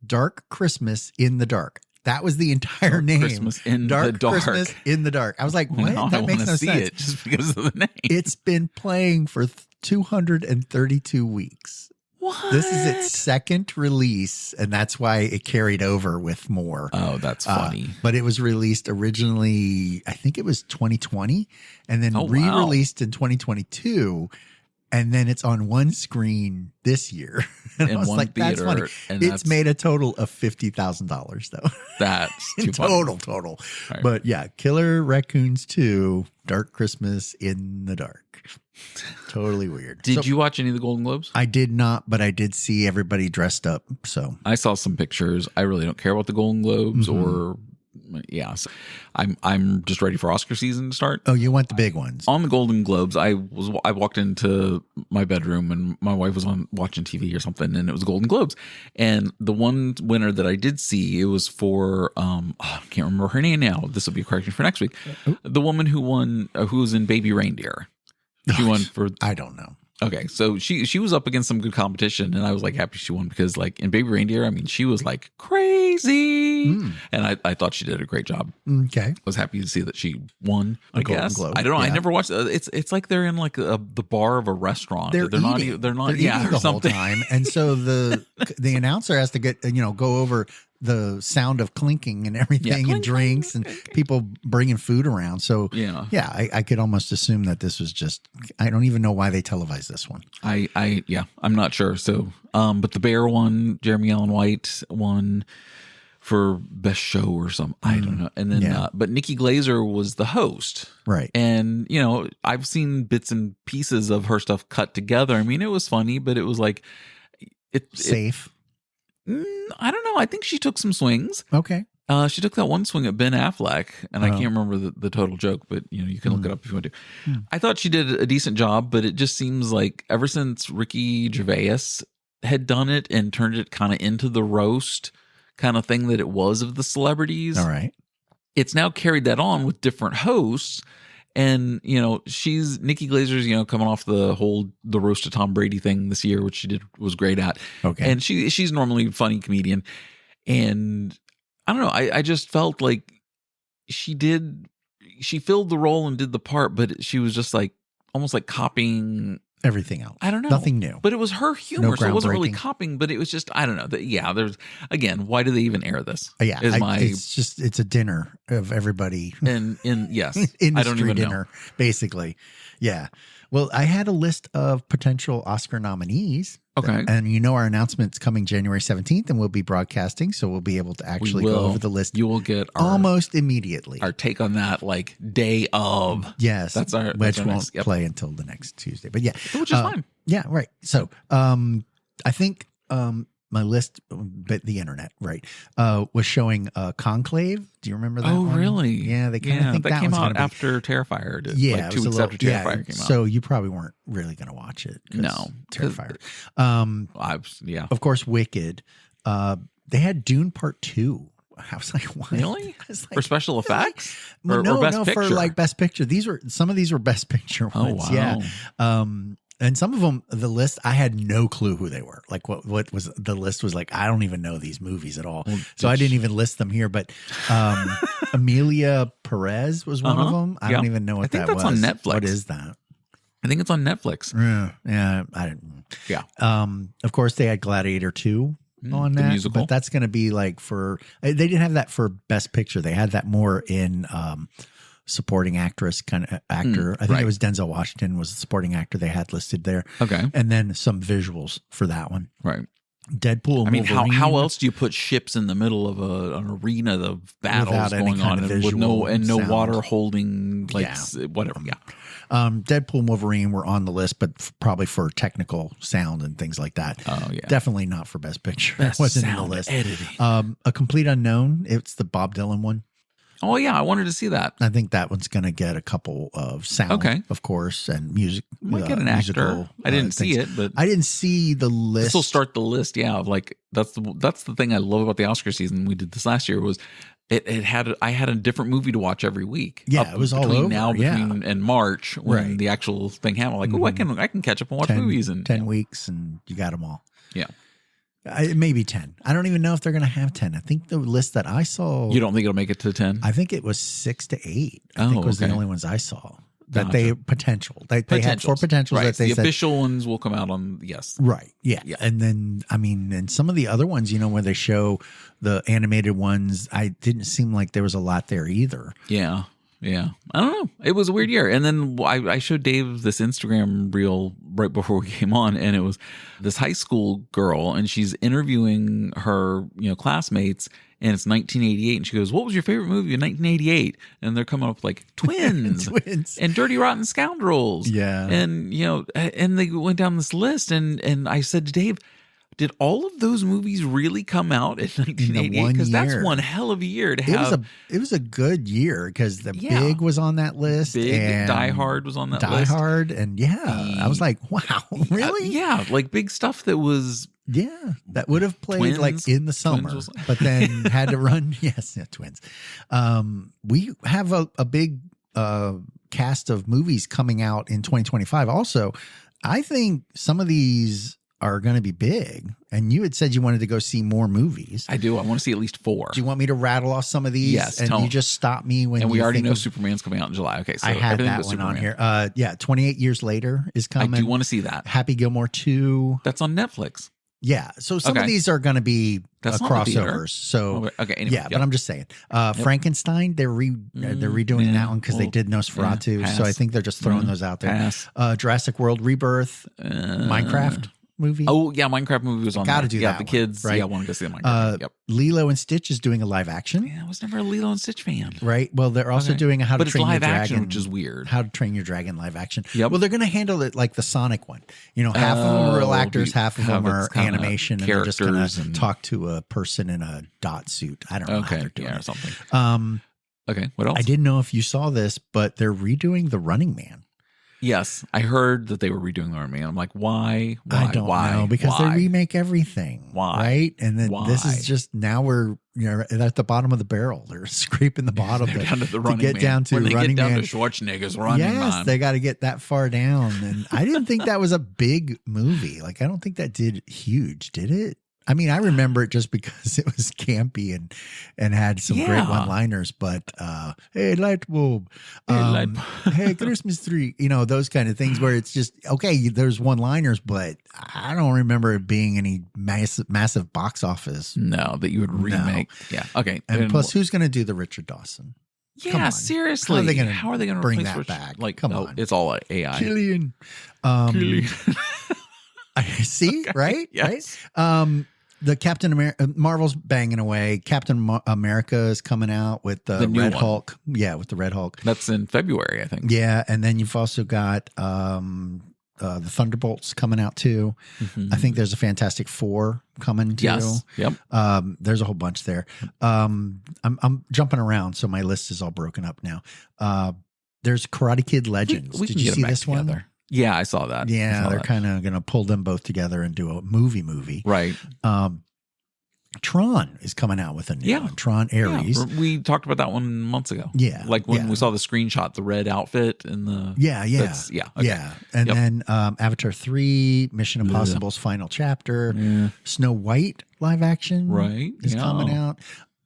Dark Christmas in the Dark. That was the entire name. Christmas in the dark. Christmas in the dark. I was like, what? Now that makes no sense. It just because of the name. It's been playing for 232 weeks. What? This is its second release, and that's why it carried over with more. Oh, that's funny. But it was released originally, I think it was 2020, and then re-released in 2022. And then it's on one screen this year. And I was like, that's funny. It's made a total of $50,000 though. That's too funny. Total. Right. But yeah, Killer Raccoons 2, Dark Christmas in the Dark. Totally weird. Did you watch any of the Golden Globes? I did not, but I did see everybody dressed up. So I saw some pictures. I really don't care about the Golden Globes or so I'm just ready for Oscar season to start. Oh, you want the big ones. On the Golden Globes, I walked into my bedroom and my wife was watching TV or something, and it was Golden Globes. And the one winner that I did see, it was for I can't remember her name now. This will be a correction for next week. The woman who won, who was in Baby Reindeer. She won for I don't know. Okay, so she was up against some good competition, and I was like happy she won because like in Baby Reindeer, I mean she was like crazy, and I thought she did a great job. Okay, I was happy to see that she won. I guess Globe. I don't know. Yeah. I never watched. It's like they're in like the bar of a restaurant. They're not eating the whole time, and so the announcer has to go over the sound of clinking and everything, and drinks and people bringing food around. So I could almost assume that this was just, I don't even know why they televised this one. I'm not sure. So, but the Bear won, Jeremy Allen White won for best show or something. I don't know. And then, but Nikki Glaser was the host. Right. And, I've seen bits and pieces of her stuff cut together. I mean, it was funny, but it was like, safe. I don't know. I think she took some swings. Okay. She took that one swing at Ben Affleck, and I can't remember the total joke, but you can look it up if you want to. I thought she did a decent job, but it just seems like ever since Ricky Gervais had done it and turned it kind of into the roast kind of thing that it was of the celebrities. All right. It's now carried that on with different hosts. And, she's Nikki Glazer's, coming off the roast of Tom Brady thing this year, which she was great at. Okay. And she's normally a funny comedian. And I don't know. I just felt like she filled the role and did the part, but she was just like almost like copying everything else. I don't know. Nothing new. But it was her humor, so it wasn't really copying, but it was just, I don't know. There's, again, why do they even air this? It's a dinner of everybody. And yes. Industry I don't even dinner, know. Basically. Yeah. Well, I had a list of potential Oscar nominees. Okay. And our announcement's coming January 17th, and we'll be broadcasting, so we'll be able to actually go over the list. You will get almost immediately. Our take on that, like, day of. Yes. Which won't next, play until the next Tuesday. But yeah. Which is fine. Yeah, right. So I think my list, but the internet, right, was showing Conclave. Do you remember that? Oh, one? Really? Yeah, they kind of think that came out after Terrifier did. Yeah, like 2 weeks after Terrifier came out. So you probably weren't really going to watch it. No, Terrifier. Of course, Wicked. They had Dune Part 2. I was like, what? Really? For special effects? Or Best Picture? For like Best Picture. Some of these were Best Picture ones. Oh, wow. Yeah. And some of them, the list, I had no clue who they were. Like what was the list was like, I don't even know these movies at all. Well, so I didn't even list them here. But Amelia Perez was one of them. I don't even know what that was. I think that's on Netflix. What is that? I think it's on Netflix. Yeah. I didn't. Yeah. Of course, they had Gladiator 2 on that. Musical. But that's going to be like they didn't have that for Best Picture. They had that more in supporting actress kind of actor. I think it was Denzel Washington was the supporting actor they had listed there. Okay. And then some visuals for that one. Right. Deadpool. I mean, how else do you put ships in the middle of an arena of battles going on and with no water holding whatever? Yeah. Deadpool and Wolverine were on the list, but probably for technical sound and things like that. Oh yeah. Definitely not for Best Picture. Best it wasn't sound in the list. Editing. A Complete Unknown. It's the Bob Dylan one. Oh yeah, I wanted to see that. I think that one's going to get a couple of sound, of course, and music. Might get an actor. I didn't see it, but I didn't see the list. This will start the list. Yeah, of like that's the thing I love about the Oscar season. We did this last year. Was I had a different movie to watch every week. Yeah, it was all over. Between and March when the actual thing happened. Like, I can catch up and watch movies in 10 weeks, and you got them all. Yeah. Maybe 10. I don't even know if they're going to have 10. I think the list that I saw. You don't think it'll make it to 10? I think it was 6 to 8. I think was the only ones I saw. That they potential. They had 4 potentials that they said. The official ones will come out on, yes. Right. Yeah. And then, and some of the other ones, where they show the animated ones, I didn't seem like there was a lot there either. Yeah. Yeah. I don't know. It was a weird year. And then I showed Dave this Instagram reel right before we came on, and it was this high school girl, and she's interviewing her, classmates, and it's 1988. And she goes, "What was your favorite movie in 1988?" And they're coming up like Twins, and Dirty Rotten Scoundrels. Yeah. And, and they went down this list, and I said to Dave, did all of those movies really come out in 1988? Because that's one hell of a year to have. It was a good year because the Big was on that list. And Die Hard was on that list. Die Hard. And I was like, wow, really? Yeah, like big stuff that was. Yeah, that would have played like in the summer, but then had to run. Yes, Twins. We have a big cast of movies coming out in 2025. Also, I think some of these are going to be big. And you had said you wanted to go see more movies. I do. I want to see at least 4. Do you want me to rattle off some of these? Yes. And you just stop me when. And we already know Superman's coming out in July. Okay, so I had that one on here. 28 Years Later is coming. I do want to see that. Happy Gilmore 2. That's on Netflix. Yeah. So some of these are going to be crossovers. So anyway, but I'm just saying. Frankenstein, they're redoing that one because they did Nosferatu. So I think they're just throwing those out there. Pass. Jurassic World Rebirth, Minecraft. movie. Oh yeah, Minecraft movie was on. Gotta there. do yeah, that the one, kids. right? Yeah, want to go see the Minecraft. Yep. Lilo and Stitch is doing a live action. Yeah, I was never a Lilo and Stitch fan. Right. Well, they're also doing a How to Train Your Dragon, action, which is weird. How to Train Your Dragon live action. Yep. Well, they're going to handle it like the Sonic one. You know, half of them are real actors, half of them are animation, and they're just going to talk to a person in a dot suit. I don't know how they're doing it. Or something. Okay, what else? I didn't know if you saw this, but they're redoing The Running Man. Yes, I heard that they were redoing the Running Man. I'm like, why? I don't know, because they remake everything. Why? Right? And then this is just, now we're at the bottom of the barrel. They're scraping the bottom down to the Running get Man. down to when they Running get down Man. to Schwarzenegger's Running Man. Yes, they got to get that far down. And I didn't think that was a big movie. Like, I don't think that did huge, did it? I mean, I remember it just because it was campy and had some great one-liners. But hey, light bulb, hey, Christmas tree, those kind of things where it's just okay. There's one-liners, but I don't remember it being any massive box office. No, that you would remake. No. Yeah, okay. And plus, who's going to do the Richard Dawson? Yeah, seriously. How are they going to bring replace that back? Like, come on, it's all AI. Killian. I see, okay. Right? Yes. Right? The Captain America, Marvel's banging away. Captain America is coming out with the Red Hulk. Yeah, with the Red Hulk. That's in February, I think. Yeah, and then you've also got the Thunderbolts coming out too. Mm-hmm. I think there's a Fantastic Four coming too. Yes. Yep. There's a whole bunch there. I'm jumping around, so my list is all broken up now. There's Karate Kid Legends. We Did you see this one? Yeah, I saw that. Yeah, they're kind of going to pull them both together and do a movie. Right. Tron is coming out with a new one. Tron Ares. Yeah, we talked about that one months ago. Yeah. Like when we saw the screenshot, the red outfit and the... Yeah. Okay. Yeah. And then Avatar 3, Mission Impossible's final chapter, Snow White live action is coming out.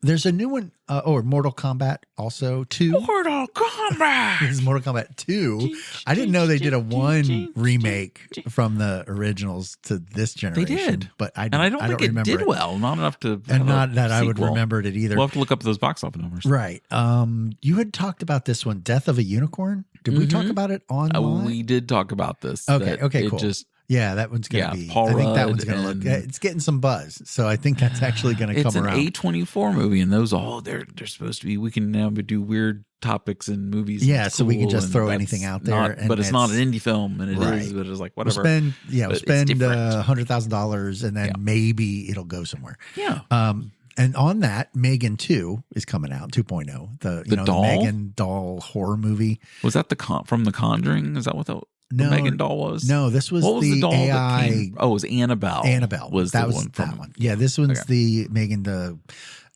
There's a new one, Mortal Kombat also 2. Mortal Kombat! This is Mortal Kombat 2. I didn't know they did a one remake from the originals to this generation. They did. But I don't think it did well. Not enough to and not that I would remember it either. We'll have to look up those box office numbers. Right. You had talked about this one, Death of a Unicorn. Did we talk about it online? We did talk about this. Okay, cool. Yeah, that one's going to be. Paul I think that Rudd one's going to look. It's getting some buzz, so I think that's actually going to come around. It's an A24 movie, and those they're supposed to be. We can now do weird topics in movies. Yeah, so we can just throw anything out there. But it's not an indie film, and it is. But it's like whatever. We'll spend $100,000, and then maybe it'll go somewhere. Yeah. And on that, Megan 2 is coming out, 2.0. The doll? Megan doll horror movie. Was that from The Conjuring? Is that what the Megan doll was? No, this was the doll AI. It was Annabelle. Annabelle was that one. Yeah, this one's the Megan the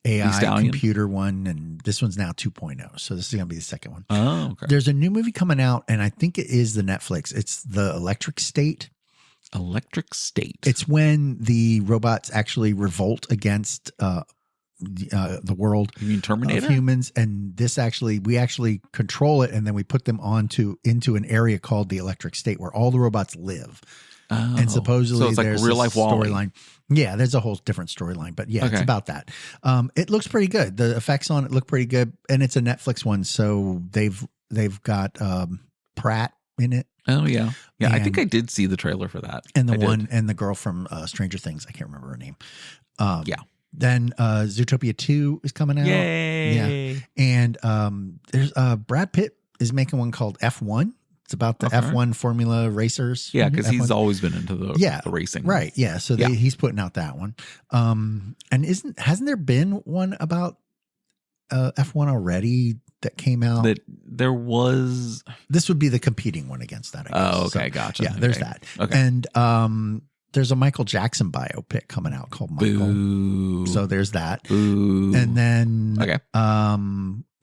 AI computer one, and this one's now 2.0. So this is going to be the second one. Oh, okay. There's a new movie coming out, and I think it is the Netflix. It's the Electric State. Electric State. It's when the robots actually revolt against the world. You mean Terminator? Of humans, and we actually control it, and then we put them into an area called the Electric State where all the robots live. And supposedly so it's like there's real life storyline. Yeah, there's a whole different storyline, but it's about that. It looks pretty good. The effects on it look pretty good, and it's a Netflix one, so they've got Pratt in it. Oh yeah. And I think I did see the trailer for that. And the girl from Stranger Things, I can't remember her name. Then Zootopia 2 is coming out. Yay. Yeah. And there's Brad Pitt is making one called F1. It's about the F1 Formula racers. Yeah, because he's always been into the racing. Right. Yeah. So he's putting out that one. And hasn't there been one about F1 already that came out? That there was. This would be the competing one against that, I guess. Oh, okay. Gotcha. Yeah, there's that. Okay. And there's a Michael Jackson biopic coming out called Michael. Boo. So there's that. Boo. And then,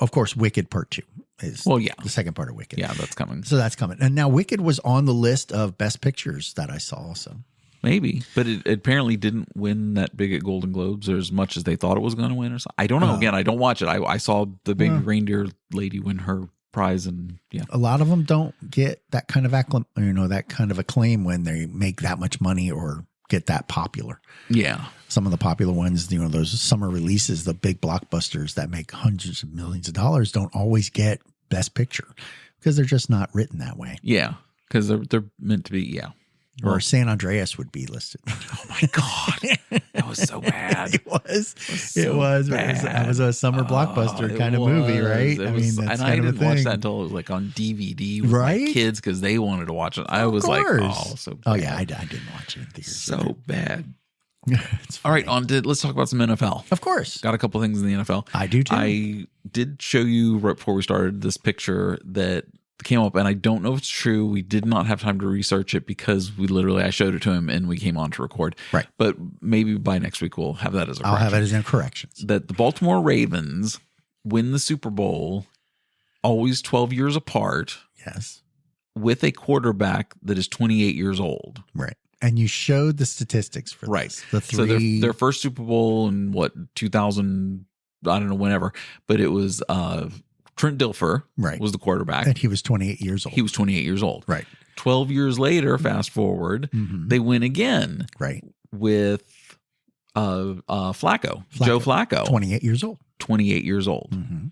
of course, Wicked Part 2 is the second part of Wicked. Yeah, that's coming. So that's coming. And now Wicked was on the list of best pictures that I saw also. Maybe, but it apparently didn't win that big at Golden Globes or as much as they thought it was going to win or something. I don't know. Again, I don't watch it. I saw the big reindeer lady win her prize, and a lot of them don't get that kind of acclaim when they make that much money or get that popular. Yeah. Some of the popular ones, those summer releases, the big blockbusters that make hundreds of millions of dollars don't always get best picture because they're just not written that way. Yeah. Because they're meant to be. Yeah. or San Andreas would be listed. Oh my God. That was so bad. It was bad. It was a summer blockbuster kind of movie, right? I mean, that's kind of a didn't watch thing. that until it was like on DVD with Right? my kids because they wanted to watch it. I was like, oh, so bad. Oh yeah, I didn't watch it in theaters. So bad. It's All right, let's talk about some NFL. Of course. Got a couple things in the NFL. I do too. I did show you right before we started this picture that came up, and I don't know if it's true. We did not have time to research it because I showed it to him and we came on to record. Right. But maybe by next week we'll have that as a correction. I'll have it as in corrections. That the Baltimore Ravens win the Super Bowl always 12 years apart. Yes. With a quarterback that is 28 years old. Right. And you showed the statistics for this. The three. So their first Super Bowl in 2000, I don't know, whenever, but it was Trent Dilfer was the quarterback. And he was 28 years old. He was 28 years old. Right. 12 years later, fast forward, they win again. Right. With Flacco, Joe Flacco. 28 years old. 28 years old. Mm-hmm.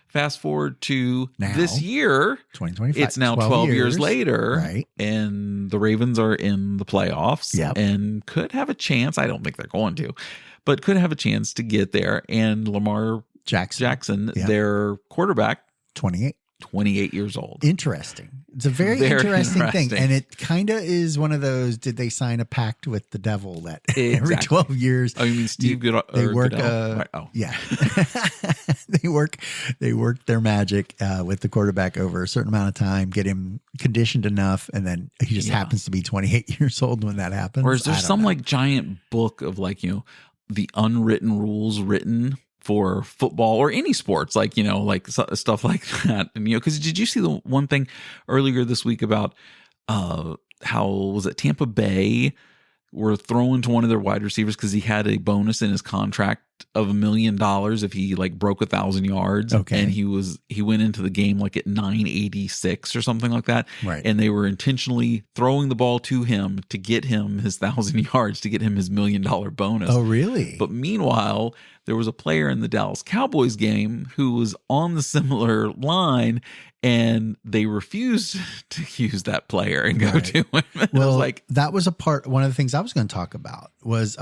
Fast forward to now, this year, 2025. It's now 12 years later, right? And the Ravens are in the playoffs and could have a chance. I don't think they're going to, but could have a chance to get there. And Lamar Jackson, their quarterback, 28 years old. Interesting. It's a very interesting thing. And it kind of is one of those, did they sign a pact with the devil that every 12 years? Oh, you mean Steve they work, right. Oh. Yeah. they work their magic with the quarterback over a certain amount of time, get him conditioned enough, and then he just happens to be 28 years old when that happens. Or is there some like giant book of like, the unwritten rules written for football or any sports, like, like stuff like that. And, because did you see the one thing earlier this week about how was it Tampa Bay were throwing to one of their wide receivers because he had a bonus in his contract of $1 million if he like broke 1,000 yards. Okay. And he went into the game like at 986 or something like that. Right. And they were intentionally throwing the ball to him to get him his 1,000 yards, to get him his $1 million bonus. Oh, really? But meanwhile, there was a player in the Dallas Cowboys game who was on the similar line, and they refused to use that player and go to him. Well, that was one of the things I was going to talk about was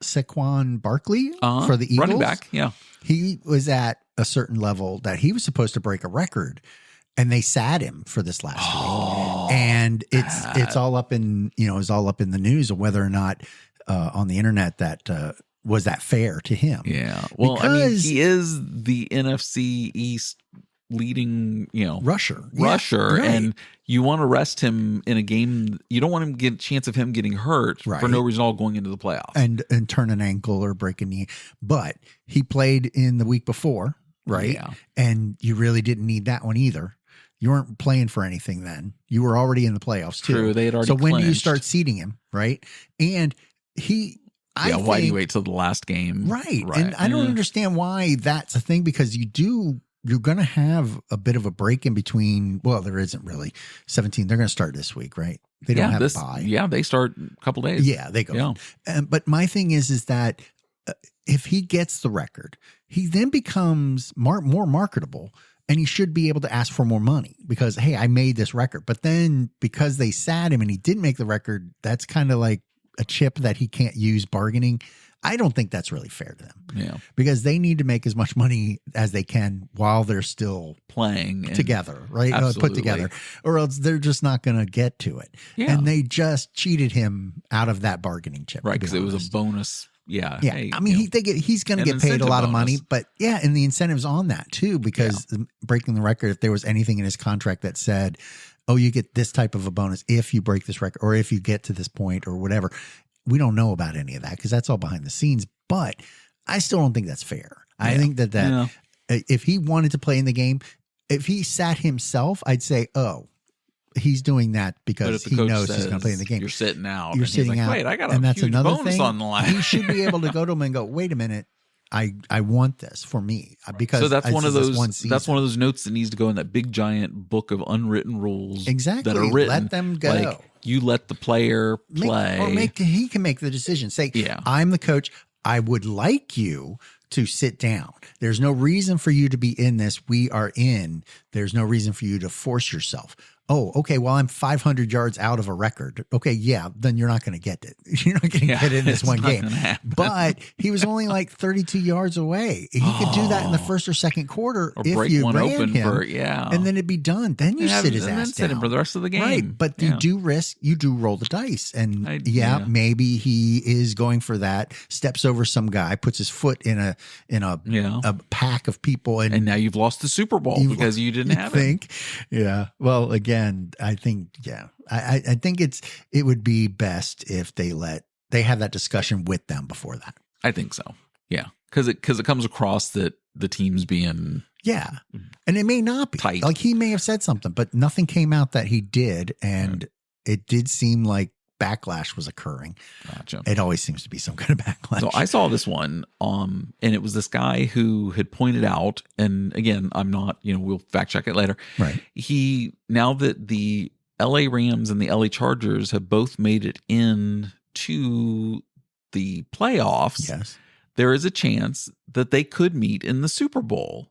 Saquon Barkley for the Eagles. Running back, yeah. He was at a certain level that he was supposed to break a record, and they sat him for this last week. And it's all up in, it's all up in the news of whether or not on the internet that was that fair to him. Yeah. Well, because he is the NFC East leading, rusher. Right. And you want to rest him in a game. You don't want him to get a chance of him getting hurt for no reason at all going into the playoffs. And turn an ankle or break a knee. But he played in the week before, right? Yeah. And you really didn't need that one either. You weren't playing for anything then. You were already in the playoffs too. True, they had already So when clinched. do you start seeding him, right? And why do you wait till the last game? Right. And I don't understand why that's a thing, because you're going to have a bit of a break in between. Well, there isn't really 17. They're going to start this week, right? They don't have a bye. Yeah, they start a couple days. Yeah, they go. Yeah. But my thing is that if he gets the record, he then becomes more marketable, and he should be able to ask for more money because, hey, I made this record. But then because they sat him and he didn't make the record, that's kind of like a chip that he can't use bargaining. I don't think that's really fair to them. Yeah. Because they need to make as much money as they can while they're still playing together, right? Put together, or else they're just not going to get to it. Yeah. And they just cheated him out of that bargaining chip. Right. Because it was a bonus. Yeah. Yeah. Hey, I mean, he's going to get paid a lot of money, but and the incentive's on that too, because breaking the record, if there was anything in his contract that said, oh, you get this type of a bonus if you break this record or if you get to this point or whatever. We don't know about any of that because that's all behind the scenes, but I still don't think that's fair. Yeah. I think that if he wanted to play in the game, if he sat himself, I'd say, oh, he's doing that because he knows he's going to play in the game. You're sitting out. You're sitting out. Wait, I got and a that's huge another bonus thing on the line. He should be able to go to him and go, wait a minute. I want this for me because so that's one of those. That's one of those notes that needs to go in that big giant book of unwritten rules. Exactly. That are written. Let them go. Like, you let the player play, he can make the decision. Say, I'm the coach. I would like you to sit down. There's no reason for you to be in this. We are in. There's no reason for you to force yourself. oh, okay, well, I'm 500 yards out of a record. Okay, yeah, then you're not going to get it. You're not going to get it in this one game. But he was only like 32 yards away. He could do that in the first or second quarter or if break you one ran open him, for and then it'd be done. Then you sit his ass down. Sit him for the rest of the game. Right, but you do roll the dice. And maybe he is going for that, steps over some guy, puts his foot in a pack of people. And now you've lost the Super Bowl because you didn't have it. Yeah. Well, again, I think, I think it would be best if they have that discussion with them before that. I think so. Yeah. Because it comes across that the team's being and it may not be tight. Like he may have said something, but nothing came out that he did, and it did seem like backlash was occurring. Gotcha. It always seems to be some kind of backlash. So I saw this one, and it was this guy who had pointed out, and again, I'm not, we'll fact check it later. Right. Now that the LA Rams and the LA Chargers have both made it in to the playoffs, yes, there is a chance that they could meet in the Super Bowl.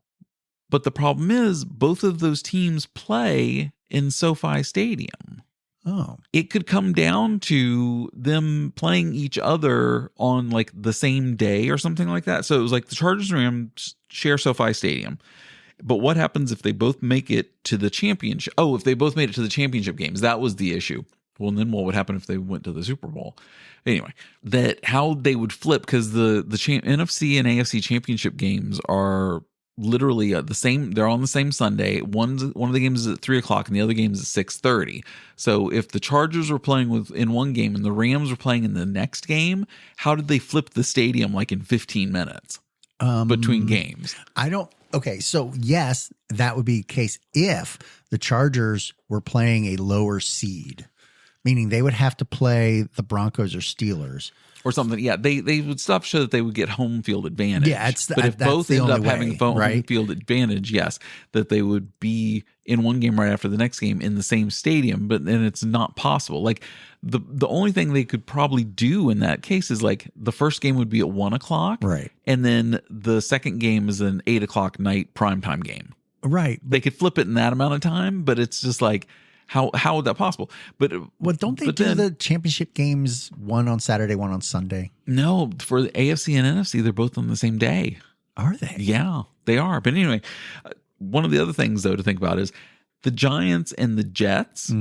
But the problem is both of those teams play in SoFi Stadium. Oh. It could come down to them playing each other on like the same day or something like that. So it was like the Chargers and Rams share SoFi Stadium. But what happens if they both make it to the championship? Oh, if they both made it to the championship games, that was the issue. Well, and then what would happen if they went to the Super Bowl? Anyway, that how they would flip, because the NFC and AFC championship games are literally the same. They're on the same Sunday. One of the games is at 3:00 and the other game is at 6:30. So if the Chargers were playing in one game and the Rams were playing in the next game, how did they flip the stadium like in 15 minutes between games? Okay, so yes, that would be the case if the Chargers were playing a lower seed, meaning they would have to play the Broncos or Steelers. Or something. Yeah, they would stuff so that they would get home field advantage. Yeah, but if both end up having home field advantage, yes, that they would be in one game right after the next game in the same stadium, but then it's not possible. Like the only thing they could probably do in that case is like the first game would be at 1:00, right, and then the second game is an 8:00 night primetime game. Right, they could flip it in that amount of time, but it's just like. How would that possible? But don't they do the championship games one on Saturday, one on Sunday? No, for the AFC and NFC, they're both on the same day. Are they? Yeah, they are. But anyway, one of the other things though to think about is the Giants and the Jets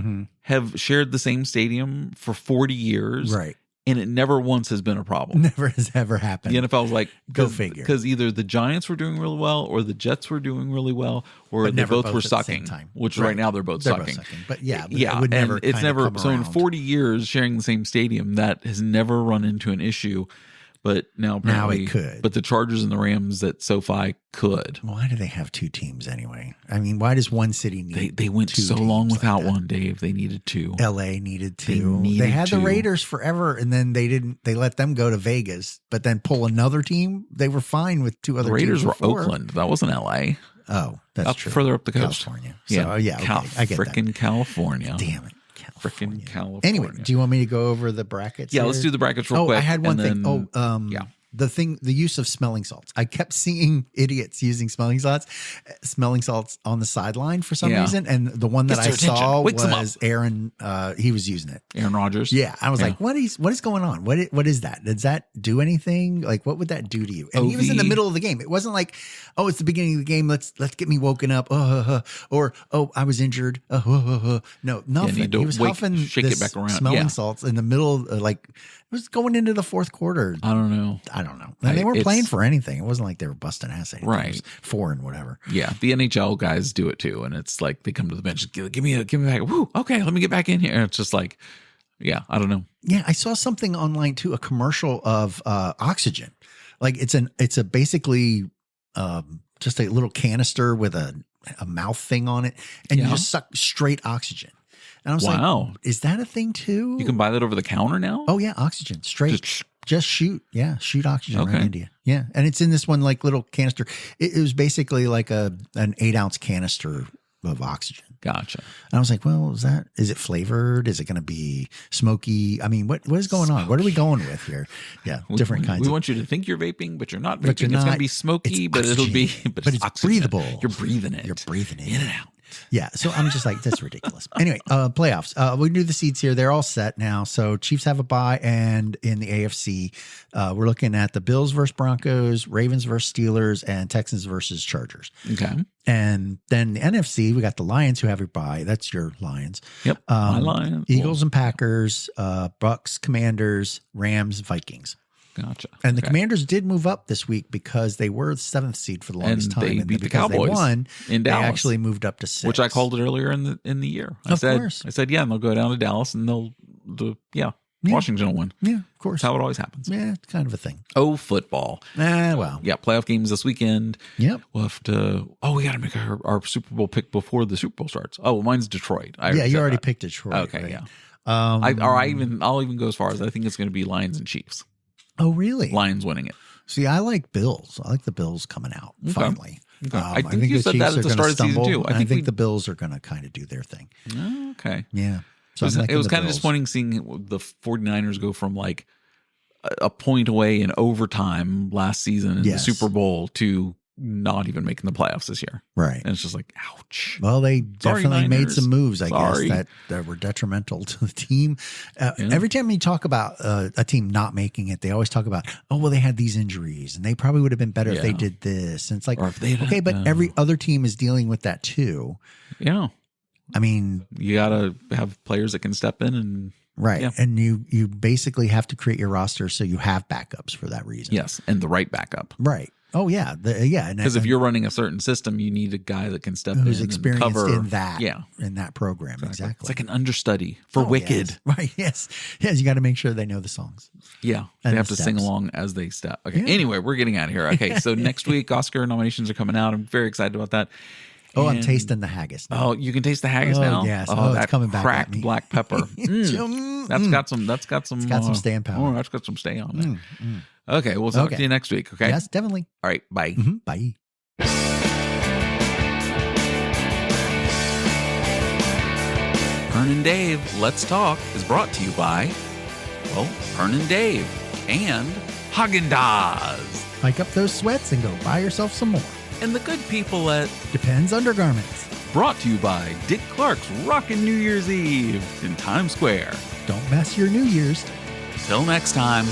have shared the same stadium for 40 years, right? And it never once has been a problem. Never has ever happened. The NFL was like, go figure. Because either the Giants were doing really well or the Jets were doing really well or they both were sucking, which right now they're both sucking. But yeah, it would never so in 40 years sharing the same stadium, that has never run into an issue. But now it could. But the Chargers and the Rams at SoFi could. Why do they have two teams anyway? I mean, why does one city need They went so long without one, Dave. They needed two. LA needed two. They had the Raiders forever, and then they let them go to Vegas, but then pull another team. They were fine with two other teams. The Raiders were Oakland. That wasn't LA. Oh, that's true. Further up the coast. California. So, I get that. Frickin' California. Damn it. Frickin' California. Anyway, do you want me to go over the brackets? Yeah, let's do the brackets real quick. I had one thing. The use of smelling salts. I kept seeing idiots using smelling salts on the sideline for some reason. And the one that I saw was Aaron. He was using it. Aaron Rodgers. Yeah. I was like, what is going on? What is that? Does that do anything? Like, what would that do to you? And he was in the middle of the game. It wasn't like, oh, it's the beginning of the game. Let's get me woken up. Or, oh, I was injured. No, nothing. He was huffing this smelling salts in the middle, it was going into the fourth quarter. I don't know. And they weren't playing for anything. It wasn't like they were busting ass. Right. It was foreign, whatever. Yeah. The NHL guys do it too. And it's like they come to the bench, give me back. Woo, okay, let me get back in here. And it's just like, yeah, I don't know. Yeah. I saw something online too, a commercial of oxygen. Like it's a basically just a little canister with a mouth thing on it. And you just suck straight oxygen. And I was like, is that a thing too? You can buy that over the counter now? Oh, yeah. Oxygen. Straight. Just shoot. Yeah. Shoot oxygen right into you. Yeah. And it's in this one little canister. It was basically like an 8-ounce canister of oxygen. Gotcha. And I was like, well, is it flavored? Is it going to be smoky? I mean, what is going on? What are we going with here? Yeah. Different kinds. We want you to think you're vaping, but you're not vaping. It's going to be smoky, but it's breathable. You're breathing it. You're breathing it in and out. Yeah. So I'm just like, that's ridiculous. Anyway, playoffs. We knew the seeds here. They're all set now. So Chiefs have a bye. And in the AFC, we're looking at the Bills versus Broncos, Ravens versus Steelers, and Texans versus Chargers. Okay. And then the NFC, we got the Lions who have a bye. That's your Lions. Yep. My Lions. Eagles and Packers, Bucks, Commanders, Rams, Vikings. Gotcha. And the Commanders did move up this week because they were the 7th seed for the longest time. They and beat the because Cowboys they won, in Dallas. They actually moved up to 6. Which I called it earlier in the year. I said, yeah, and they'll go down to Dallas and Washington will win. Yeah, of course. That's how it always happens. Yeah, it's kind of a thing. Oh, football. Well. Yeah, playoff games this weekend. Yep. We'll have to, we got to make our Super Bowl pick before the Super Bowl starts. Oh, mine's Detroit. You already picked Detroit. Okay, right? yeah. I'll even go as far as I think it's going to be Lions and Chiefs. Oh, really? Lions winning it. See, I like Bills. I like the Bills coming out finally. Okay. I think you said that at the start of season 2. I think the Bills are going to kind of do their thing. Okay. Yeah. So it was kind of disappointing seeing the 49ers go from like a point away in overtime last season in the Super Bowl to not even making the playoffs this year. Right. And it's just like, ouch. Well, they definitely made some moves, I guess, that were detrimental to the team. Every time you talk about a team not making it, they always talk about, they had these injuries and they probably would have been better if they did this. And it's like, okay, but every other team is dealing with that too. Yeah. I mean, you got to have players that can step in and. Right. Yeah. And you basically have to create your roster so you have backups for that reason. Yes. And the right backup. Right. Oh, yeah. Because if you're running a certain system, you need a guy that can step in who's experienced and cover. in that. Yeah. In that program. Exactly. It's like an understudy for Wicked. Yes. Right. Yes. Yes. You got to make sure they know the songs. Yeah. They have to sing along as they step. Okay. Yeah. Anyway, we're getting out of here. Okay. So next week, Oscar nominations are coming out. I'm very excited about that. Oh, I'm tasting the haggis now. Oh, you can taste the haggis now? Yes. Oh, it's coming back cracked at me. black pepper. That's got some it's got some staying power. Oh, that's got some stay on it. Okay, we'll talk to you next week, okay? Yes, definitely. All right, bye. Mm-hmm. Bye. Pern Dave, Let's Talk is brought to you by, Pern Dave and Haagen-Dazs. Hike up those sweats and go buy yourself some more. And the good people at Depends Undergarments. Brought to you by Dick Clark's Rockin' New Year's Eve in Times Square. Don't mess your New Year's. Till next time.